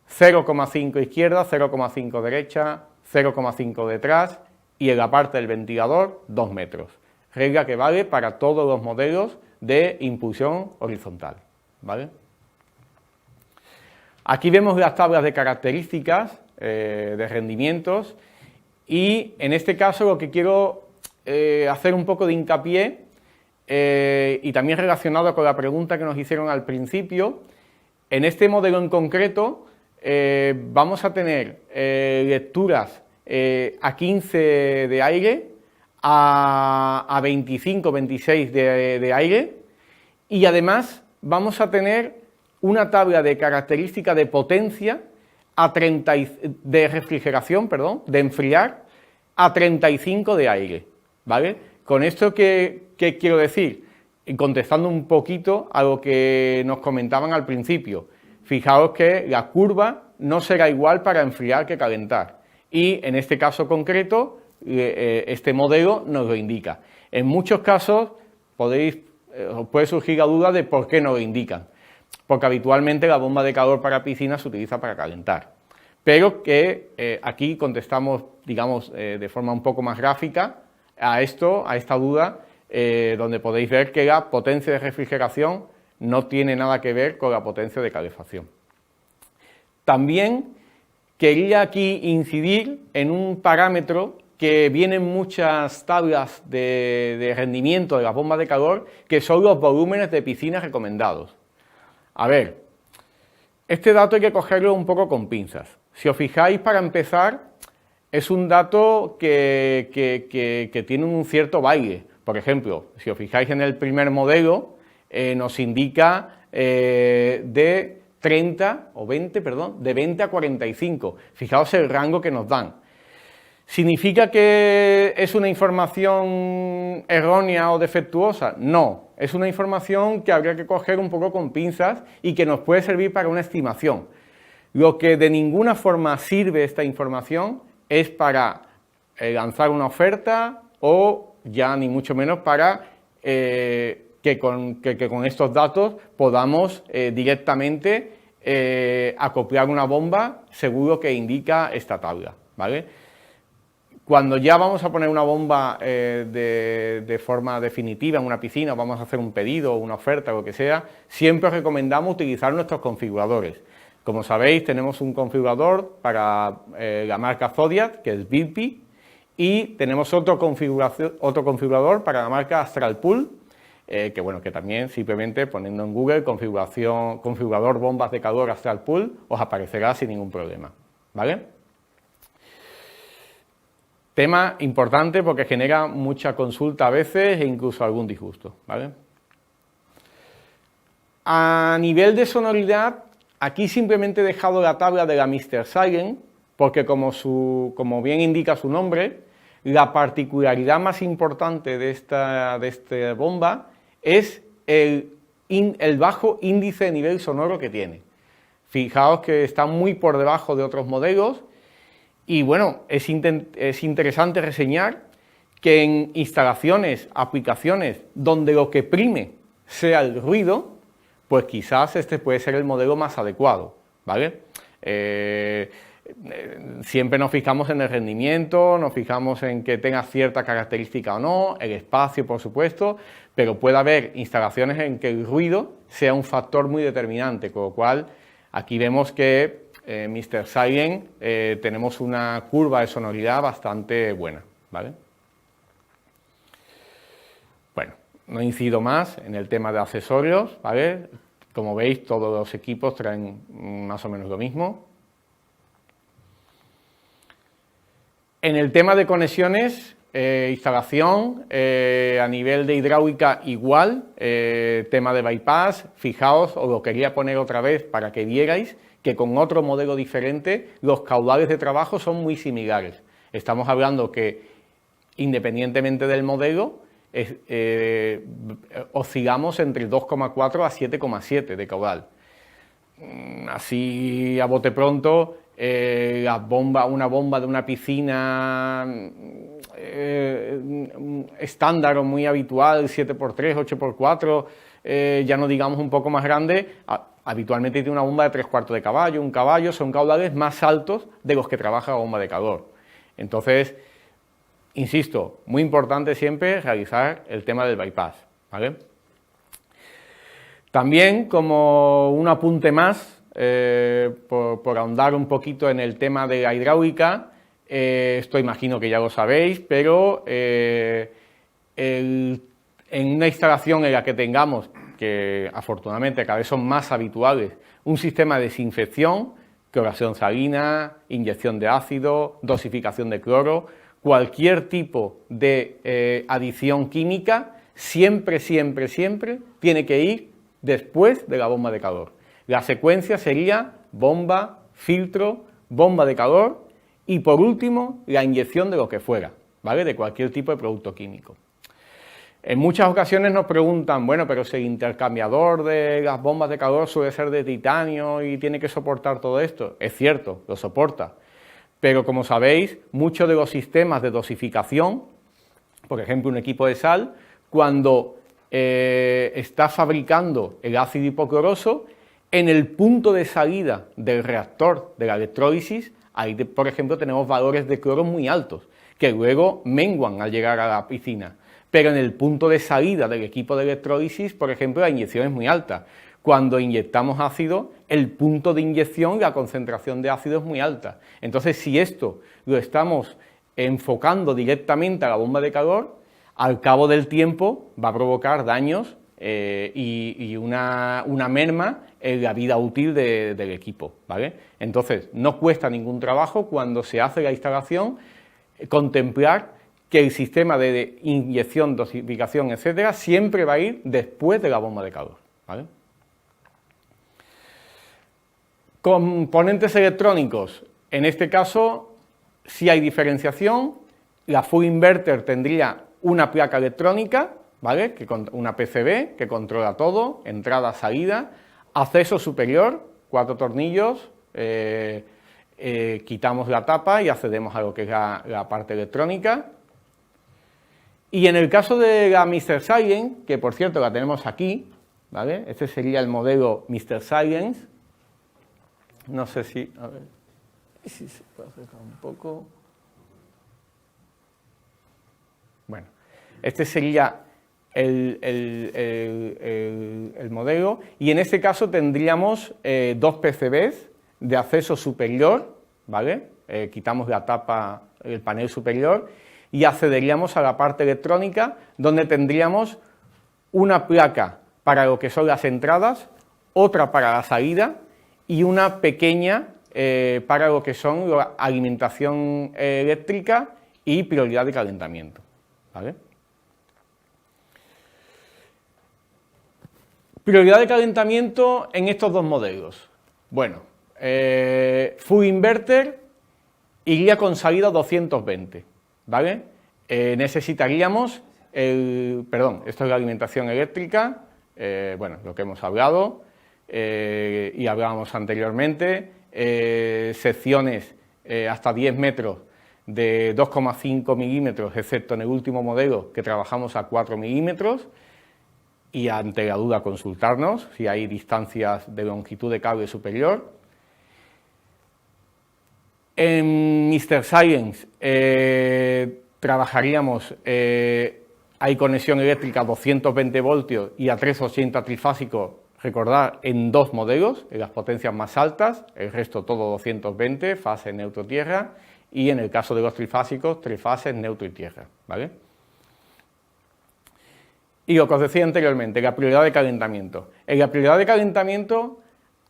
0,5 izquierda, 0,5 derecha, 0,5 detrás y en la parte del ventilador 2 metros. Regla que vale para todos los modelos de impulsión horizontal, ¿vale? Aquí vemos las tablas de características de rendimientos y en este caso lo que quiero hacer un poco de hincapié y también relacionado con la pregunta que nos hicieron al principio, en este modelo en concreto vamos a tener lecturas a 15 de aire, a 25, 26 de aire y además vamos a tener una tabla de característica de potencia de refrigeración, perdón, de enfriar a 35 de aire, ¿vale? Con esto, ¿qué quiero decir? Contestando un poquito a lo que nos comentaban al principio. Fijaos que la curva no será igual para enfriar que calentar. Y en este caso concreto, este modelo nos lo indica. En muchos casos os puede surgir la duda de por qué no lo indican. Porque habitualmente la bomba de calor para piscina se utiliza para calentar. Pero que aquí contestamos, digamos, de forma un poco más gráfica a esta duda, donde podéis ver que la potencia de refrigeración no tiene nada que ver con la potencia de calefacción. También quería aquí incidir en un parámetro que viene en muchas tablas de rendimiento de las bombas de calor, que son los volúmenes de piscinas recomendados. A ver, este dato hay que cogerlo un poco con pinzas. Si os fijáis, para empezar, es un dato que tiene un cierto baile. Por ejemplo, si os fijáis en el primer modelo, nos indica de 30 o 20, perdón, de 20 a 45. Fijaos el rango que nos dan. ¿Significa que es una información errónea o defectuosa? No, es una información que habría que coger un poco con pinzas y que nos puede servir para una estimación. Lo que de ninguna forma sirve esta información es para lanzar una oferta o ya ni mucho menos para que con estos datos podamos directamente acoplar una bomba seguro que indica esta tabla, ¿vale? Cuando ya vamos a poner una bomba de forma definitiva en una piscina, vamos a hacer un pedido, una oferta, lo que sea, siempre os recomendamos utilizar nuestros configuradores. Como sabéis, tenemos un configurador para la marca Zodiac, que es Bilpi, y tenemos otro configurador para la marca Astralpool, que también simplemente poniendo en Google configurador bombas de calor Astralpool, os aparecerá sin ningún problema, ¿vale? Tema importante porque genera mucha consulta a veces e incluso algún disgusto, ¿vale? A nivel de sonoridad, aquí simplemente he dejado la tabla de la Mr. Silent, porque como bien indica su nombre, la particularidad más importante de esta bomba es el bajo índice de nivel sonoro que tiene. Fijaos que está muy por debajo de otros modelos. Y bueno, es interesante reseñar que en instalaciones, aplicaciones, donde lo que prime sea el ruido, pues quizás este puede ser el modelo más adecuado, ¿vale? Siempre nos fijamos en el rendimiento, nos fijamos en que tenga cierta característica o no, el espacio, por supuesto, pero puede haber instalaciones en que el ruido sea un factor muy determinante, con lo cual aquí vemos que Mr. Silent tenemos una curva de sonoridad bastante buena, ¿vale? Bueno, no incido más en el tema de accesorios, ¿vale? Como veis, todos los equipos traen más o menos lo mismo. En el tema de conexiones, instalación, a nivel de hidráulica igual, tema de bypass, fijaos, os lo quería poner otra vez para que vierais que con otro modelo diferente los caudales de trabajo son muy similares. Estamos hablando que, independientemente del modelo, oscilamos entre 2,4 a 7,7 de caudal. Así, a bote pronto, una bomba de una piscina estándar o muy habitual, 7x3, 8x4, ya no digamos un poco más grande, habitualmente tiene una bomba de 3/4 de caballo, un caballo, son caudales más altos de los que trabaja la bomba de calor. Entonces, insisto, muy importante siempre realizar el tema del bypass, ¿vale? También, como un apunte más, por ahondar un poquito en el tema de la hidráulica, esto imagino que ya lo sabéis, pero en una instalación en la que tengamos, que afortunadamente cada vez son más habituales, un sistema de desinfección, cloración salina, inyección de ácido, dosificación de cloro, cualquier tipo de adición química, siempre tiene que ir después de la bomba de calor. La secuencia sería bomba, filtro, bomba de calor y por último la inyección de lo que fuera, ¿vale? De cualquier tipo de producto químico. En muchas ocasiones nos preguntan, bueno, pero si el intercambiador de las bombas de calor suele ser de titanio y tiene que soportar todo esto. Es cierto, lo soporta, pero como sabéis, muchos de los sistemas de dosificación, por ejemplo un equipo de sal, cuando está fabricando el ácido hipocloroso, en el punto de salida del reactor de la electrólisis, ahí por ejemplo tenemos valores de cloro muy altos, que luego menguan al llegar a la piscina. Pero en el punto de salida del equipo de electrólisis, por ejemplo, la inyección es muy alta. Cuando inyectamos ácido, el punto de inyección, la concentración de ácido es muy alta. Entonces, si esto lo estamos enfocando directamente a la bomba de calor, al cabo del tiempo va a provocar daños y una merma en la vida útil del equipo, ¿vale? Entonces, no cuesta ningún trabajo cuando se hace la instalación contemplar que el sistema de inyección, dosificación, etcétera, siempre va a ir después de la bomba de calor, ¿vale? Componentes electrónicos, en este caso, si hay diferenciación, la full inverter tendría una placa electrónica, ¿vale? Una PCB que controla todo, entrada, salida, acceso superior, 4 tornillos, quitamos la tapa y accedemos a lo que es la parte electrónica. Y en el caso de la Mr. Silent, que por cierto la tenemos aquí, ¿vale? Este sería el modelo Mr. Silent. No sé si, a ver, si se puede acercar un poco. Bueno, este sería el modelo, y en este caso tendríamos dos PCBs de acceso superior, ¿vale? Quitamos la tapa, el panel superior, y accederíamos a la parte electrónica, donde tendríamos una placa para lo que son las entradas, otra para la salida y una pequeña para lo que son la alimentación eléctrica y prioridad de calentamiento, ¿vale? Prioridad de calentamiento en estos dos modelos. Bueno, full inverter iría con salida 220, ¿vale? Necesitaríamos esto es la alimentación eléctrica, bueno, lo que hemos hablado y hablábamos anteriormente, secciones hasta 10 metros de 2,5 milímetros, excepto en el último modelo que trabajamos a 4 milímetros, y ante la duda consultarnos si hay distancias de longitud de cable superior. En Mr. Science trabajaríamos, hay conexión eléctrica 220 voltios y a 380 trifásicos, recordar, en dos modelos, en las potencias más altas, el resto todo 220, fase neutro-tierra, y en el caso de los trifásicos, tres fases neutro y tierra, ¿vale? Y lo que os decía anteriormente, la prioridad de calentamiento. En la prioridad de calentamiento,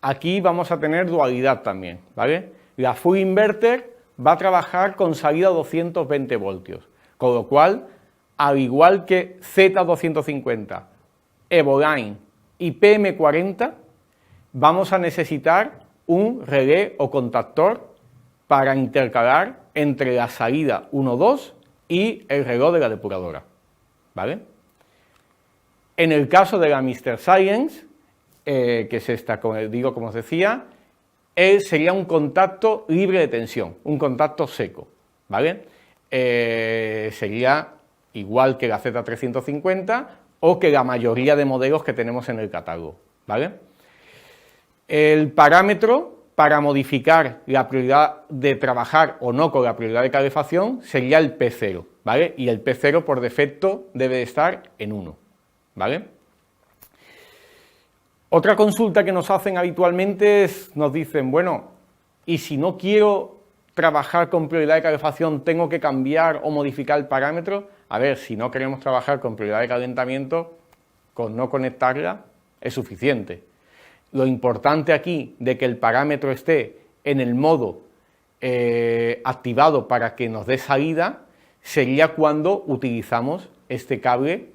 aquí vamos a tener dualidad también, ¿vale? La full inverter va a trabajar con salida 220 voltios, con lo cual, al igual que Z250, Evoline y PM40, vamos a necesitar un relé o contactor para intercalar entre la salida 1-2 y el reloj de la depuradora, ¿vale? En el caso de la Mr. Science, que es esta, como os decía, sería un contacto libre de tensión, un contacto seco, ¿vale? Sería igual que la Z350 o que la mayoría de modelos que tenemos en el catálogo, ¿vale? El parámetro para modificar la prioridad de trabajar o no con la prioridad de calefacción sería el P0, ¿vale? Y el P0 por defecto debe de estar en 1, ¿vale? Otra consulta que nos hacen habitualmente nos dicen, bueno, ¿y si no quiero trabajar con prioridad de calefacción, tengo que cambiar o modificar el parámetro? A ver, si no queremos trabajar con prioridad de calentamiento, con no conectarla es suficiente. Lo importante aquí de que el parámetro esté en el modo activado para que nos dé salida sería cuando utilizamos este cable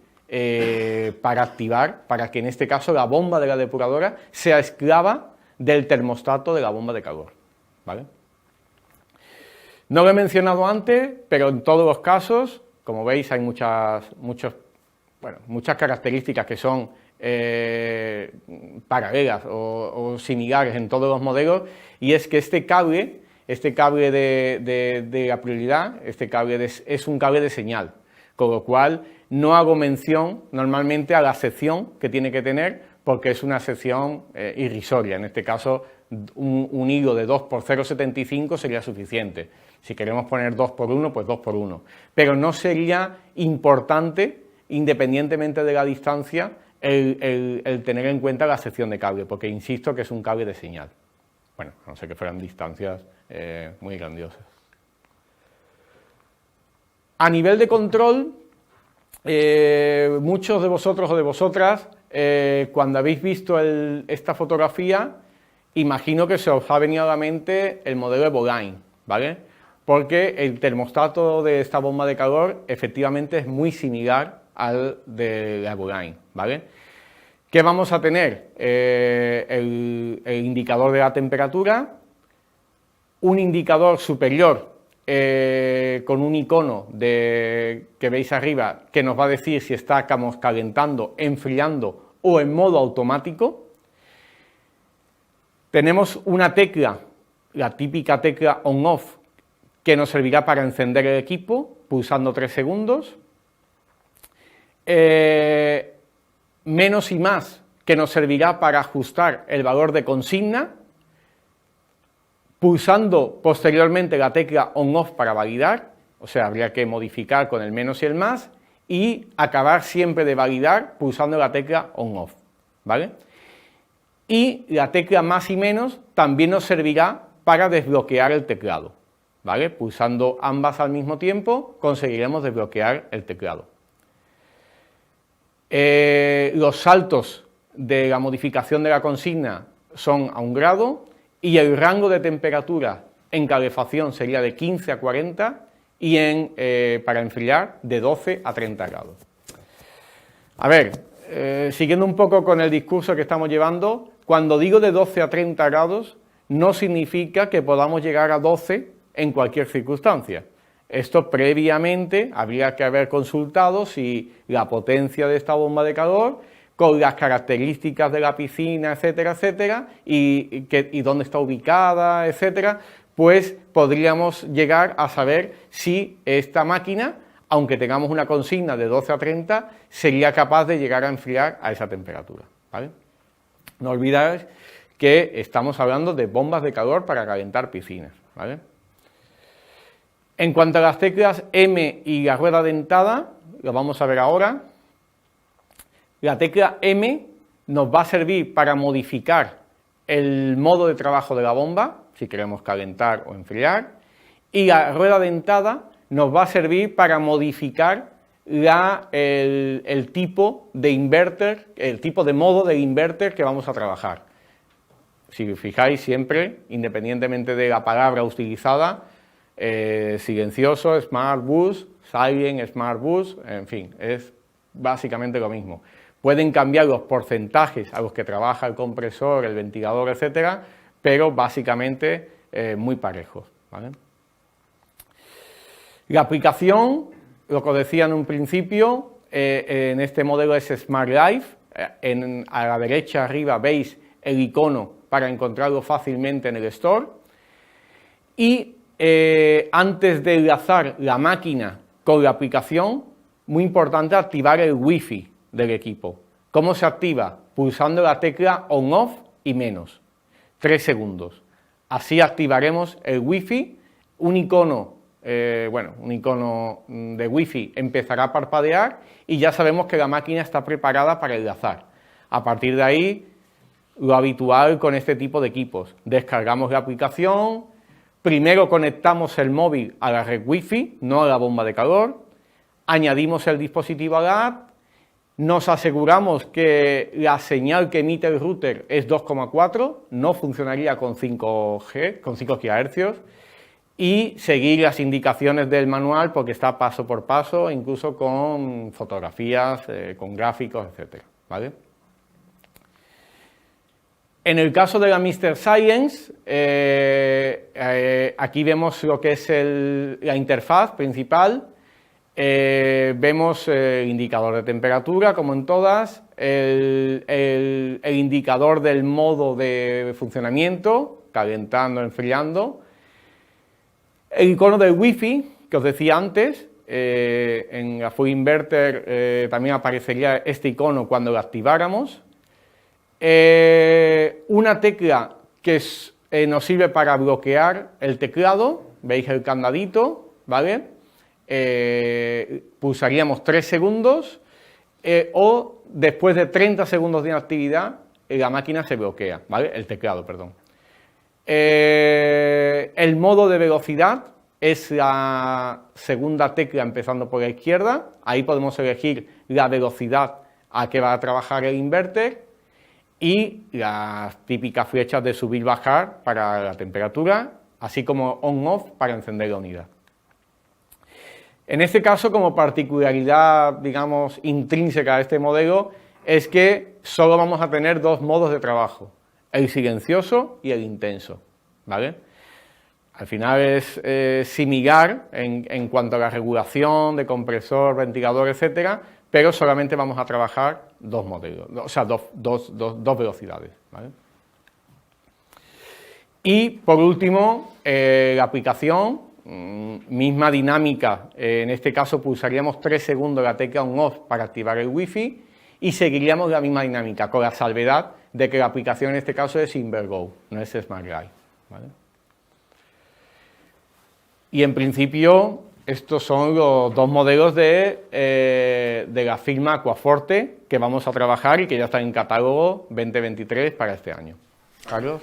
para activar, para que en este caso la bomba de la depuradora sea esclava del termostato de la bomba de calor, ¿vale? No lo he mencionado antes, pero en todos los casos, como veis, hay muchas características que son paralelas o similares en todos los modelos, y es que este cable de la prioridad, es un cable de señal, con lo cual no hago mención normalmente a la sección que tiene que tener, porque es una sección irrisoria. En este caso, un hilo de 2 por 0,75 sería suficiente. Si queremos poner 2 por 1, pues 2 por 1. Pero no sería importante, independientemente de la distancia, el tener en cuenta la sección de cable, porque insisto que es un cable de señal. Bueno, a no ser que fueran distancias muy grandiosas. A nivel de control, muchos de vosotros o de vosotras, cuando habéis visto esta fotografía, imagino que se os ha venido a la mente el modelo Evoline, ¿vale? Porque el termostato de esta bomba de calor efectivamente es muy similar al de la Evoline, ¿vale? ¿Qué vamos a tener? El indicador de la temperatura, un indicador superior con un icono que veis arriba que nos va a decir si estamos calentando, enfriando o en modo automático. Tenemos una tecla, la típica tecla on-off, que nos servirá para encender el equipo pulsando 3 segundos. Menos y más, que nos servirá para ajustar el valor de consigna, pulsando posteriormente la tecla on-off para validar, O sea, habría que modificar con el menos y el más y acabar siempre de validar pulsando la tecla on-off, ¿vale? Y la tecla más y menos también nos servirá para desbloquear el teclado, ¿vale? Pulsando ambas al mismo tiempo conseguiremos desbloquear el teclado. Los saltos de la modificación de la consigna son a 1 grado y el rango de temperatura en calefacción sería de 15 a 40 y para enfriar de 12 a 30 grados. A ver, siguiendo un poco con el discurso que estamos llevando, cuando digo de 12 a 30 grados no significa que podamos llegar a 12 en cualquier circunstancia. Esto previamente habría que haber consultado si la potencia de esta bomba de calor con las características de la piscina, etcétera, etcétera, y dónde está ubicada, etcétera, pues podríamos llegar a saber si esta máquina, aunque tengamos una consigna de 12 a 30, sería capaz de llegar a enfriar a esa temperatura, ¿vale? No olvidéis que estamos hablando de bombas de calor para calentar piscinas, ¿vale? En cuanto a las teclas M y la rueda dentada, lo vamos a ver ahora. La tecla M nos va a servir para modificar el modo de trabajo de la bomba, si queremos calentar o enfriar, y la rueda dentada nos va a servir para modificar el tipo de inverter, el tipo de modo del inverter que vamos a trabajar. Si os fijáis siempre, independientemente de la palabra utilizada, silencioso, Smart Boost, Silent, Smart Boost, en fin, es básicamente lo mismo. Pueden cambiar los porcentajes a los que trabaja el compresor, el ventilador, etcétera, pero básicamente muy parejos, ¿vale? La aplicación, lo que os decía en un principio, en este modelo es Smart Life. A la derecha arriba veis el icono para encontrarlo fácilmente en el store. Y antes de enlazar la máquina con la aplicación, muy importante activar el Wi-Fi del equipo. ¿Cómo se activa? Pulsando la tecla on-off y menos. 3 segundos. Así activaremos el Wi-Fi. Un icono de Wi-Fi empezará a parpadear y ya sabemos que la máquina está preparada para enlazar. A partir de ahí, lo habitual con este tipo de equipos. Descargamos la aplicación, primero conectamos el móvil a la red Wi-Fi, no a la bomba de calor, añadimos el dispositivo a la app, nos aseguramos que la señal que emite el router es 2,4, no funcionaría con 5G, con 5 GHz, y seguir las indicaciones del manual porque está paso por paso, incluso con fotografías, con gráficos, etcétera, ¿vale? En el caso de la Mr. Science, aquí vemos lo que es la interfaz principal. Vemos el indicador de temperatura, como en todas, el indicador del modo de funcionamiento, calentando, enfriando, el icono del Wi-Fi, que os decía antes, en la Full Inverter también aparecería este icono cuando lo activáramos, una tecla que nos sirve para bloquear el teclado, veis el candadito, ¿vale? Pulsaríamos 3 segundos o después de 30 segundos de inactividad la máquina se bloquea, ¿vale? El teclado, perdón. El modo de velocidad es la segunda tecla empezando por la izquierda, ahí podemos elegir la velocidad a que va a trabajar el inverter y las típicas flechas de subir-bajar para la temperatura, así como on-off para encender la unidad. En este caso, como particularidad, digamos, intrínseca a este modelo, es que solo vamos a tener 2 modos de trabajo, el silencioso y el intenso, ¿vale? Al final es similar en cuanto a la regulación de compresor, ventilador, etcétera, pero solamente vamos a trabajar 2 modelos, o sea, dos velocidades, ¿vale? Y por último, la aplicación, misma dinámica, en este caso pulsaríamos 3 segundos la tecla on-off para activar el Wi-Fi y seguiríamos la misma dinámica, con la salvedad de que la aplicación en este caso es Invergo, no es Smart Life, ¿vale? Y en principio Estos son los dos modelos de la firma Aquaforte que vamos a trabajar y que ya están en catálogo 2023 para este año. Carlos.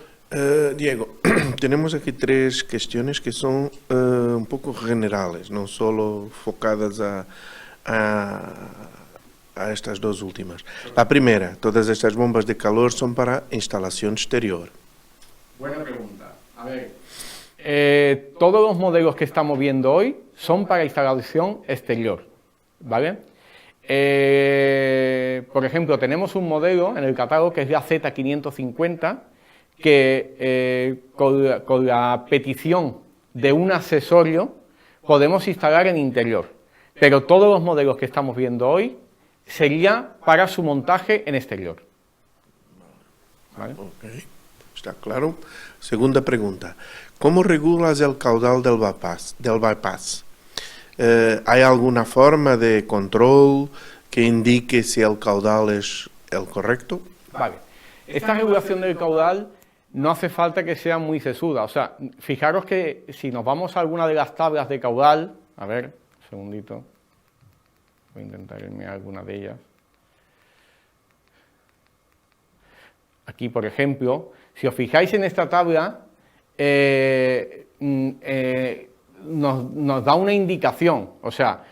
Diego, tenemos aquí tres cuestiones que son un poco generales, no solo focadas a estas dos últimas. La primera, todas estas bombas de calor son para instalación exterior. Buena pregunta. A ver, todos los modelos que estamos viendo hoy son para instalación exterior, ¿vale? Por ejemplo, tenemos un modelo en el catálogo que es la Z550, que con la petición de un accesorio podemos instalar en interior, pero todos los modelos que estamos viendo hoy sería para su montaje en exterior. ¿Vale? Okay. Está claro. Segunda pregunta. ¿Cómo regulas el caudal del bypass? ¿Hay alguna forma de control que indique si el caudal es el correcto? Vale. Esta regulación del caudal no hace falta que sea muy sesuda. O sea, fijaros que si nos vamos a alguna de las tablas de caudal, a ver, un segundito, voy a intentar irme a alguna de ellas. Aquí, por ejemplo, si os fijáis en esta tabla, nos da una indicación, o sea,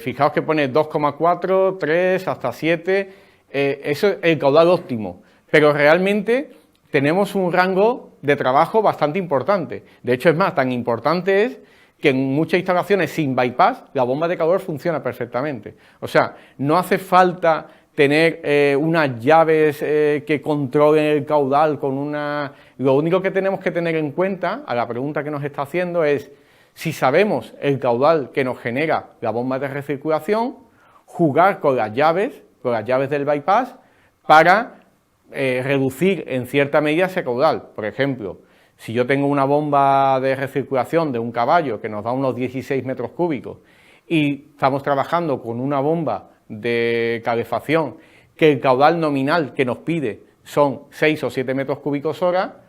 fijaos que pone 2,4, 3, hasta 7, eso es el caudal óptimo, pero realmente tenemos un rango de trabajo bastante importante. De hecho, es más, tan importante es que en muchas instalaciones sin bypass la bomba de calor funciona perfectamente. O sea, no hace falta tener unas llaves que controlen el caudal con una... Lo único que tenemos que tener en cuenta, a la pregunta que nos está haciendo, es si sabemos el caudal que nos genera la bomba de recirculación, jugar con las llaves del bypass para reducir en cierta medida ese caudal. Por ejemplo, si yo tengo una bomba de recirculación de un caballo que nos da unos 16 metros cúbicos y estamos trabajando con una bomba de calefacción que el caudal nominal que nos pide son 6 o 7 metros cúbicos hora,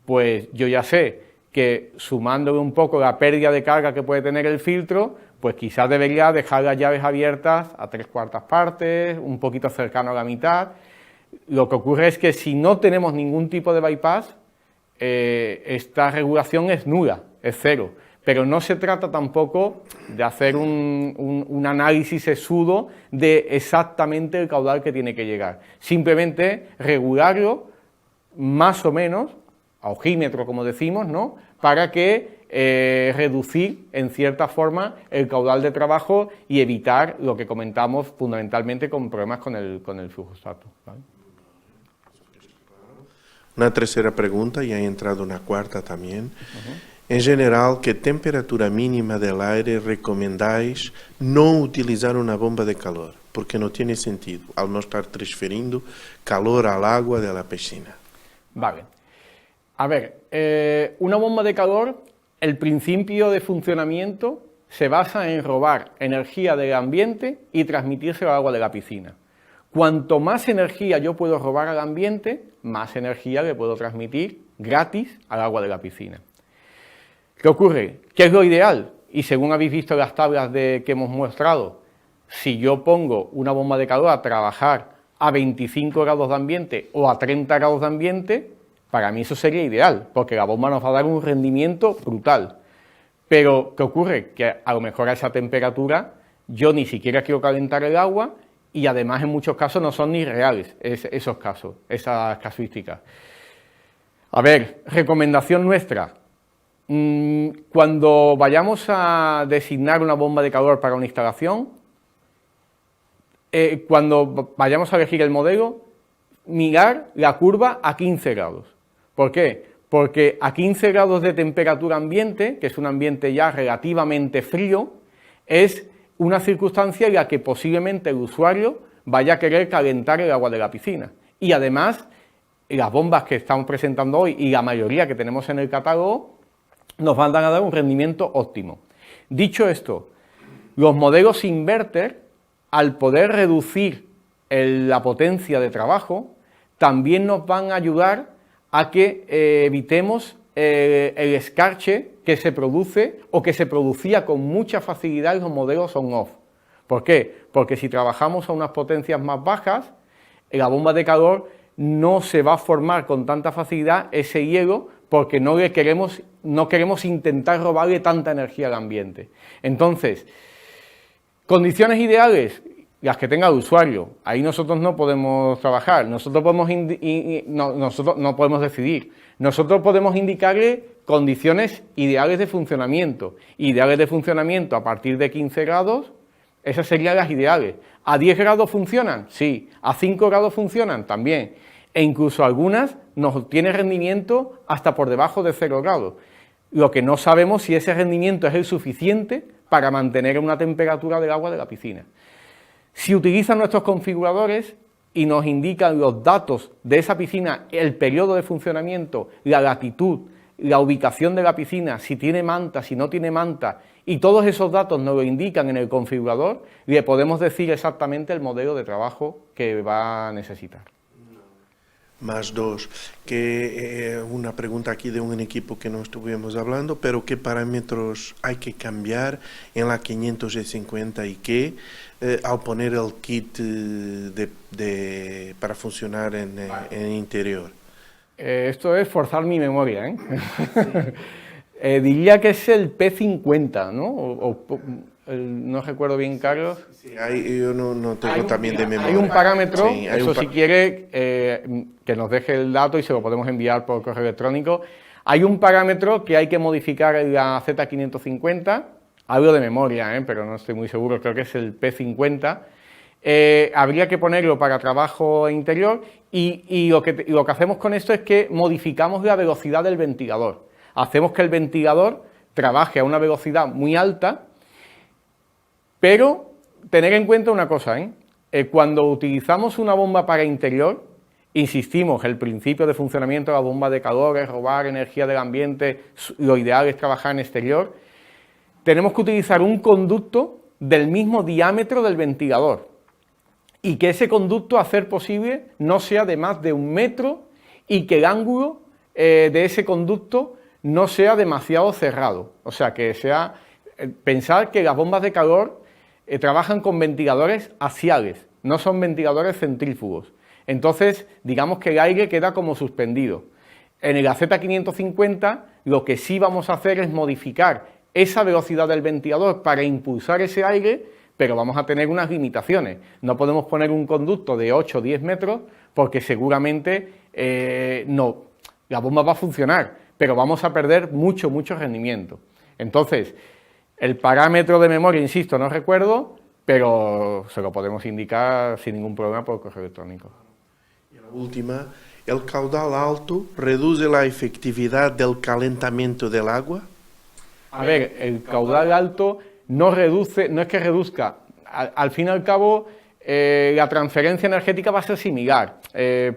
pues yo ya sé que sumándole un poco la pérdida de carga que puede tener el filtro, pues quizás debería dejar las llaves abiertas a 3/4 partes, un poquito cercano a la mitad. Lo que ocurre es que si no tenemos ningún tipo de bypass, esta regulación es nula, es cero. Pero no se trata tampoco de hacer un análisis sesudo de exactamente el caudal que tiene que llegar. Simplemente regularlo más o menos, a ojímetro como decimos, ¿no?, para que reducir en cierta forma el caudal de trabajo y evitar lo que comentamos fundamentalmente con problemas con el flujostato, ¿vale? Una tercera pregunta, y ha entrado una cuarta también. En general, ¿qué temperatura mínima del aire recomendáis no utilizar una bomba de calor? Porque no tiene sentido, al no estar transfiriendo calor al agua de la piscina. Vale. A ver, una bomba de calor, el principio de funcionamiento se basa en robar energía del ambiente y transmitírsela al agua de la piscina. Cuanto más energía yo puedo robar al ambiente, más energía le puedo transmitir gratis al agua de la piscina. ¿Qué ocurre? ¿Qué es lo ideal? Y según habéis visto las tablas que hemos mostrado, si yo pongo una bomba de calor a trabajar a 25 grados de ambiente o a 30 grados de ambiente, para mí eso sería ideal, porque la bomba nos va a dar un rendimiento brutal. Pero, ¿qué ocurre? Que a lo mejor a esa temperatura yo ni siquiera quiero calentar el agua y además en muchos casos no son ni reales esos casos, esas casuísticas. A ver, recomendación nuestra. Cuando vayamos a designar una bomba de calor para una instalación, cuando vayamos a elegir el modelo, mirar la curva a 15 grados. ¿Por qué? Porque a 15 grados de temperatura ambiente, que es un ambiente ya relativamente frío, es una circunstancia en la que posiblemente el usuario vaya a querer calentar el agua de la piscina. Y además, las bombas que estamos presentando hoy y la mayoría que tenemos en el catálogo nos van a dar un rendimiento óptimo. Dicho esto, los modelos inverter, al poder reducir la potencia de trabajo, también nos van a ayudar a que evitemos el escarche que se produce o que se producía con mucha facilidad en los modelos on-off. ¿Por qué? Porque si trabajamos a unas potencias más bajas, en la bomba de calor no se va a formar con tanta facilidad ese hielo porque no queremos intentar robarle tanta energía al ambiente. Entonces, condiciones ideales, las que tenga el usuario. Ahí nosotros no podemos trabajar, nosotros no podemos decidir. Nosotros podemos indicarle condiciones ideales de funcionamiento. Ideales de funcionamiento a partir de 15 grados, esas serían las ideales. ¿A 10 grados funcionan? Sí. ¿A 5 grados funcionan? También. E incluso algunas nos tienen rendimiento hasta por debajo de 0 grados. Lo que no sabemos si ese rendimiento es el suficiente para mantener una temperatura del agua de la piscina. Si utilizan nuestros configuradores y nos indican los datos de esa piscina, el periodo de funcionamiento, la latitud, la ubicación de la piscina, si tiene manta, si no tiene manta, y todos esos datos nos lo indican en el configurador, le podemos decir exactamente el modelo de trabajo que va a necesitar. Más dos, que una pregunta aquí de un equipo que no estuvimos hablando, pero ¿qué parámetros hay que cambiar en la 550 y qué al poner el kit para funcionar en el interior? Esto es forzar mi memoria, ¿eh? Sí. Diría que es el P50, ¿no? No recuerdo bien, Carlos. Sí, yo no tengo también de memoria. Hay un parámetro, sí, eso si quiere, que nos deje el dato y se lo podemos enviar por correo electrónico. Hay un parámetro que hay que modificar en la Z550, algo de memoria, pero no estoy muy seguro, creo que es el P50. Habría que ponerlo para trabajo interior y lo que hacemos con esto es que modificamos la velocidad del ventilador. Hacemos que el ventilador trabaje a una velocidad muy alta, pero tener en cuenta una cosa, cuando utilizamos una bomba para interior, insistimos, el principio de funcionamiento de la bomba de calor es robar energía del ambiente, lo ideal es trabajar en exterior, tenemos que utilizar un conducto del mismo diámetro del ventilador y que ese conducto, a ser posible, no sea de más de 1 metro y que el ángulo de ese conducto no sea demasiado cerrado. O sea, que sea pensar que las bombas de calor trabajan con ventiladores axiales, no son ventiladores centrífugos. Entonces, digamos que el aire queda como suspendido. En el Z550 lo que sí vamos a hacer es modificar esa velocidad del ventilador para impulsar ese aire, pero vamos a tener unas limitaciones. No podemos poner un conducto de 8 o 10 metros porque seguramente la bomba va a funcionar, pero vamos a perder mucho rendimiento. Entonces, el parámetro de memoria, insisto, no recuerdo, pero se lo podemos indicar sin ningún problema por correo electrónico. Y la última, ¿el caudal alto reduce la efectividad del calentamiento del agua? A ver, el caudal alto no es que reduzca, al fin y al cabo la transferencia energética va a ser similar,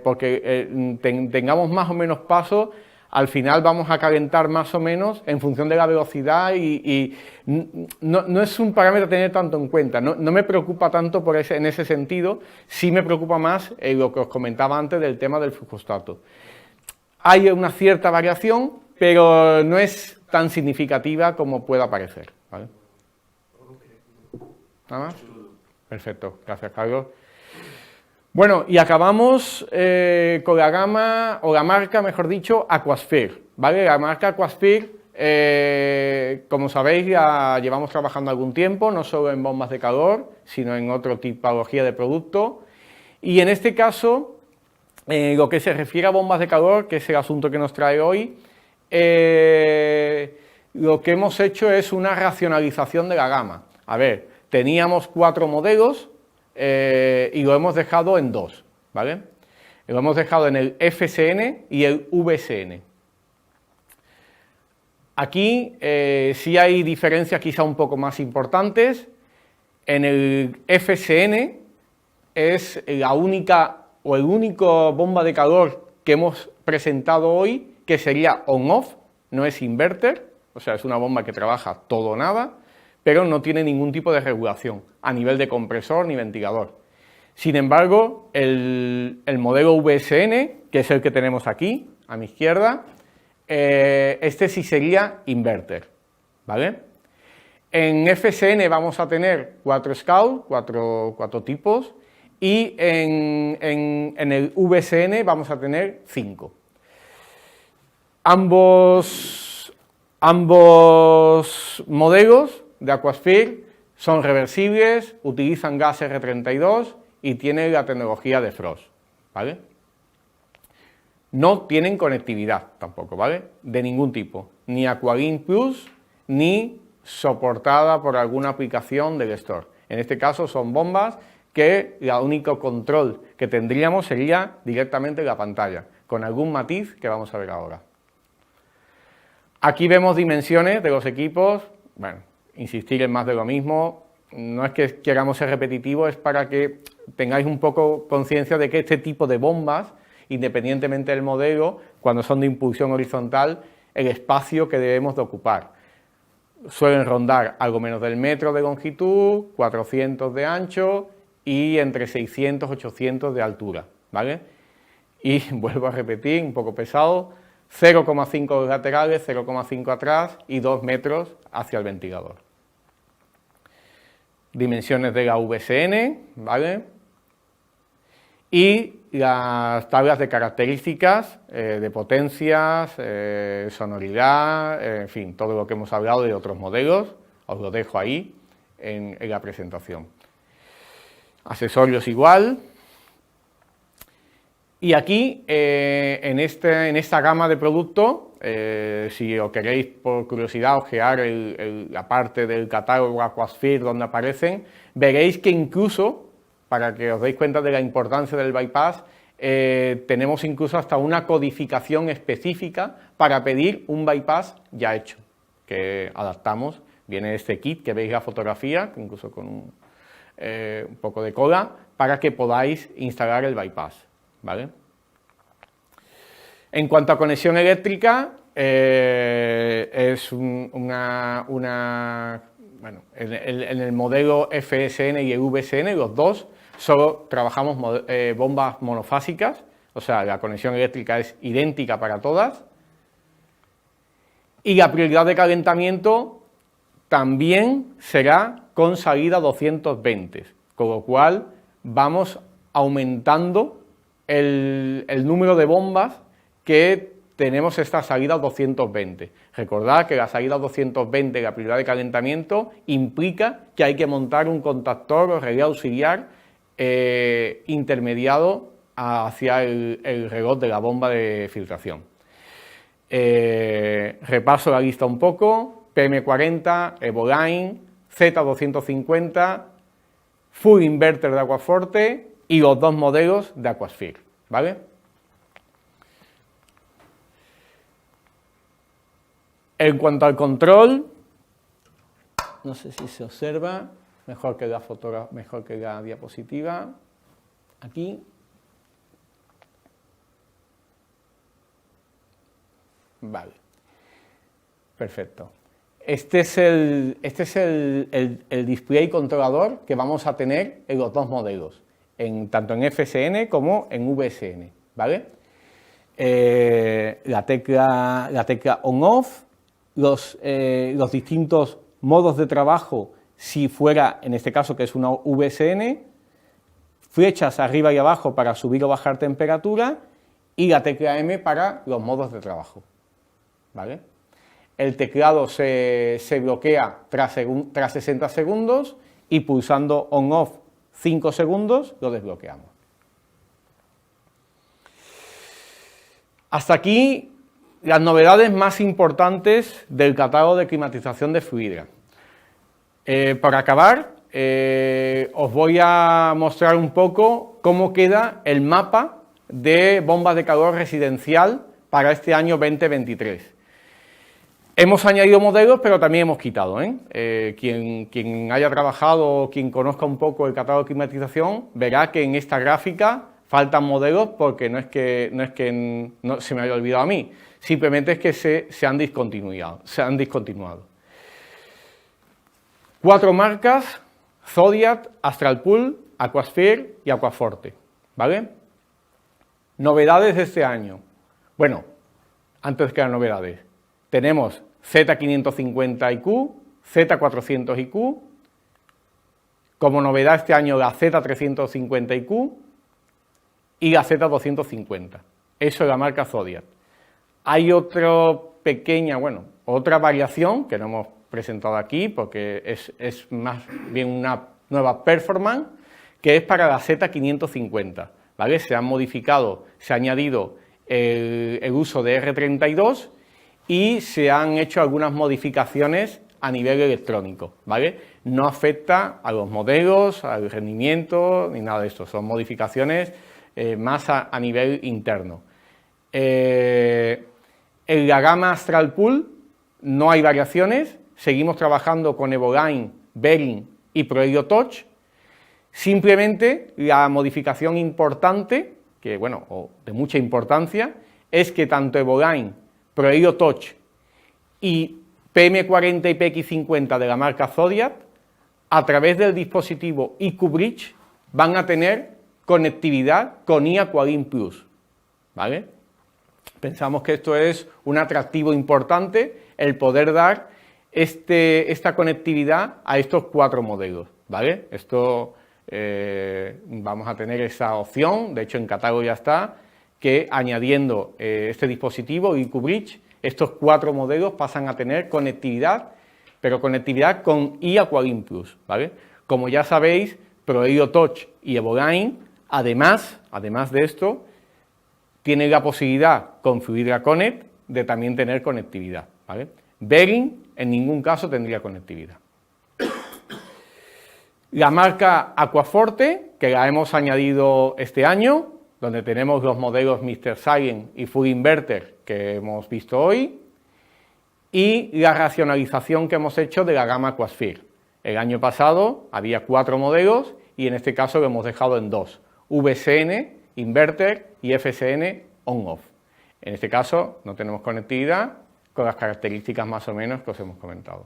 porque tengamos más o menos pasos, al final vamos a calentar más o menos en función de la velocidad y no es un parámetro a tener tanto en cuenta, no me preocupa tanto en ese sentido, sí me preocupa más lo que os comentaba antes del tema del flujostato. Hay una cierta variación, pero no es tan significativa como pueda parecer, ¿vale? ¿Nada más? Perfecto, gracias, Carlos. Bueno, y acabamos con la gama, o la marca, mejor dicho, Aquasphere, ¿vale? La marca Aquasphere, como sabéis, ya llevamos trabajando algún tiempo, no solo en bombas de calor, sino en otra tipología de producto. Y en este caso, lo que se refiere a bombas de calor, que es el asunto que nos trae hoy, lo que hemos hecho es una racionalización de la gama. A ver, teníamos 4 modelos, y lo hemos dejado en 2, ¿vale? Lo hemos dejado en el FSN y el VSN. Aquí sí hay diferencias quizá un poco más importantes. En el FSN es la única o el único bomba de calor que hemos presentado hoy que sería on-off, no es inverter, o sea, es una bomba que trabaja todo o nada, pero no tiene ningún tipo de regulación a nivel de compresor ni ventilador. Sin embargo, el modelo VSN, que es el que tenemos aquí, a mi izquierda, este sí sería inverter, ¿vale? En FSN vamos a tener 4 Scout, cuatro tipos, y en el VSN vamos a tener 5. Ambos modelos de Aquasphere son reversibles, utilizan gas R32 y tienen la tecnología de Frost, ¿vale? No tienen conectividad tampoco, ¿vale? De ningún tipo, ni Aqualink Plus, ni soportada por alguna aplicación del store. En este caso son bombas que el único control que tendríamos sería directamente la pantalla, con algún matiz que vamos a ver ahora. Aquí vemos dimensiones de los equipos. Bueno, insistir en más de lo mismo, no es que queramos ser repetitivos, es para que tengáis un poco conciencia de que este tipo de bombas, independientemente del modelo, cuando son de impulsión horizontal, el espacio que debemos de ocupar. Suelen rondar algo menos del metro de longitud, 400 de ancho y entre 600 y 800 de altura, ¿vale? Y vuelvo a repetir, un poco pesado, 0,5 laterales, 0,5 atrás y 2 metros hacia el ventilador. Dimensiones de la VSN, ¿vale? Y las tablas de características, de potencias, sonoridad, en fin, todo lo que hemos hablado de otros modelos, os lo dejo ahí en la presentación. Accesorios igual. Y aquí, en esta gama de productos, si os queréis por curiosidad ojear la parte del catálogo Aquasphere donde aparecen, veréis que incluso, para que os deis cuenta de la importancia del bypass, tenemos incluso hasta una codificación específica para pedir un bypass ya hecho, que adaptamos. Viene este kit que veis la fotografía, incluso con un poco de cola, para que podáis instalar el bypass, ¿vale? En cuanto a conexión eléctrica, es bueno, en el modelo FSN y el VSN, los dos, solo trabajamos bombas monofásicas, o sea, la conexión eléctrica es idéntica para todas. Y la prioridad de calentamiento también será con salida 220, con lo cual vamos aumentando el número de bombas que tenemos esta salida 220. Recordad que la salida 220, la prioridad de calentamiento, implica que hay que montar un contactor o relé auxiliar intermediado hacia el reloj de la bomba de filtración. Repaso la lista un poco: PM40, Evoline, Z250, Full Inverter de Aquaforte y los dos modelos de Aquasphere, ¿vale? En cuanto al control, no sé si se observa, mejor que la diapositiva, aquí. Vale, perfecto. Este es el display controlador que vamos a tener en los dos modelos, tanto en FSN como en VSN, ¿vale? La tecla on-off, los distintos modos de trabajo, si fuera, en este caso, que es una VSN, flechas arriba y abajo para subir o bajar temperatura, y la tecla M para los modos de trabajo, ¿vale? El teclado se bloquea tras 60 segundos y pulsando on-off 5 segundos lo desbloqueamos. Hasta aquí las novedades más importantes del catálogo de climatización de Fluidra. Para acabar, os voy a mostrar un poco cómo queda el mapa de bombas de calor residencial para este año 2023. Hemos añadido modelos, pero también hemos quitado, quien haya trabajado o quien conozca un poco el catálogo de climatización verá que en esta gráfica faltan modelos porque no es que se me haya olvidado a mí, simplemente es que se han discontinuado. 4 marcas: Zodiac, Astralpool, Aquasphere y Aquaforte, ¿vale? Novedades de este año. Bueno, antes que las novedades. Tenemos Z550IQ, Z400IQ, como novedad este año la Z350IQ y la Z250. Eso es la marca Zodiac. Hay otra variación que no hemos presentado aquí porque es más bien una nueva performance, que es para la Z550, ¿vale? Se ha modificado, se ha añadido el uso de R32 y se han hecho algunas modificaciones a nivel electrónico, ¿vale? No afecta a los modelos, al rendimiento, ni nada de esto, son modificaciones más a nivel interno. En la gama Astral Pool no hay variaciones, seguimos trabajando con Evoline, Behring y ProHelio Touch. Simplemente la modificación importante, o de mucha importancia, es que tanto Evoline, ProHelio Touch y PM40 y PX50 de la marca Zodiac, a través del dispositivo IQ Bridge, van a tener conectividad con iAqualink Plus, ¿vale? Pensamos que esto es un atractivo importante, el poder dar esta conectividad a estos 4 modelos, ¿vale? Esto vamos a tener esa opción, de hecho en catálogo ya está, que añadiendo este dispositivo IQ Bridge, estos 4 modelos pasan a tener conectividad, pero conectividad con iAqualink Plus, ¿vale? Como ya sabéis, ProHelio Touch y Evoline, además de esto, tienen la posibilidad con Fluidra Connect de también tener conectividad, ¿vale? Behring en ningún caso tendría conectividad. La marca Aquaforte, que la hemos añadido este año, donde tenemos los modelos Mr. Silent y Full Inverter que hemos visto hoy, y la racionalización que hemos hecho de la gama Aquasphere. El año pasado había 4 modelos y en este caso lo hemos dejado en 2, VCN, Inverter y FSN On-Off. En este caso no tenemos conectividad con las características más o menos que os hemos comentado.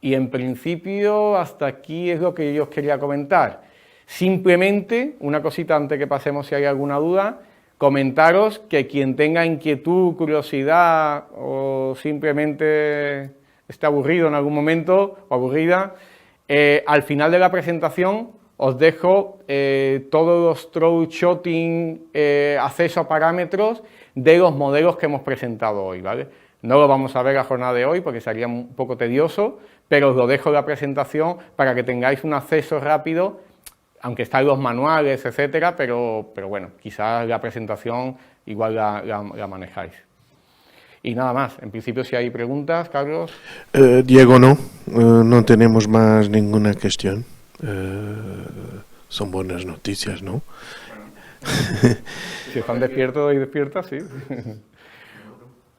Y en principio hasta aquí es lo que yo os quería comentar. Simplemente, una cosita antes que pasemos si hay alguna duda, comentaros que quien tenga inquietud, curiosidad o simplemente esté aburrido en algún momento o aburrida, al final de la presentación os dejo todos los troubleshooting, acceso a parámetros de los modelos que hemos presentado hoy, ¿vale? No lo vamos a ver la jornada de hoy porque sería un poco tedioso, pero os lo dejo en la presentación para que tengáis un acceso rápido, aunque están los manuales, etcétera, pero bueno, quizás la presentación igual la manejáis. Y nada más, en principio si hay preguntas, Carlos. Diego, no tenemos más ninguna cuestión. Son buenas noticias, ¿no? Bueno, si están despiertos y despiertas, sí.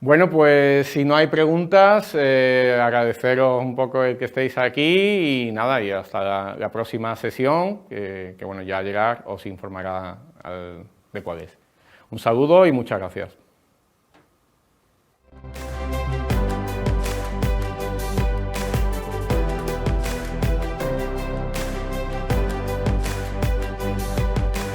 Bueno, pues si no hay preguntas, agradeceros un poco el que estéis aquí y nada, y hasta la próxima sesión, que bueno, ya al llegar os informará de cuál es. Un saludo y muchas gracias.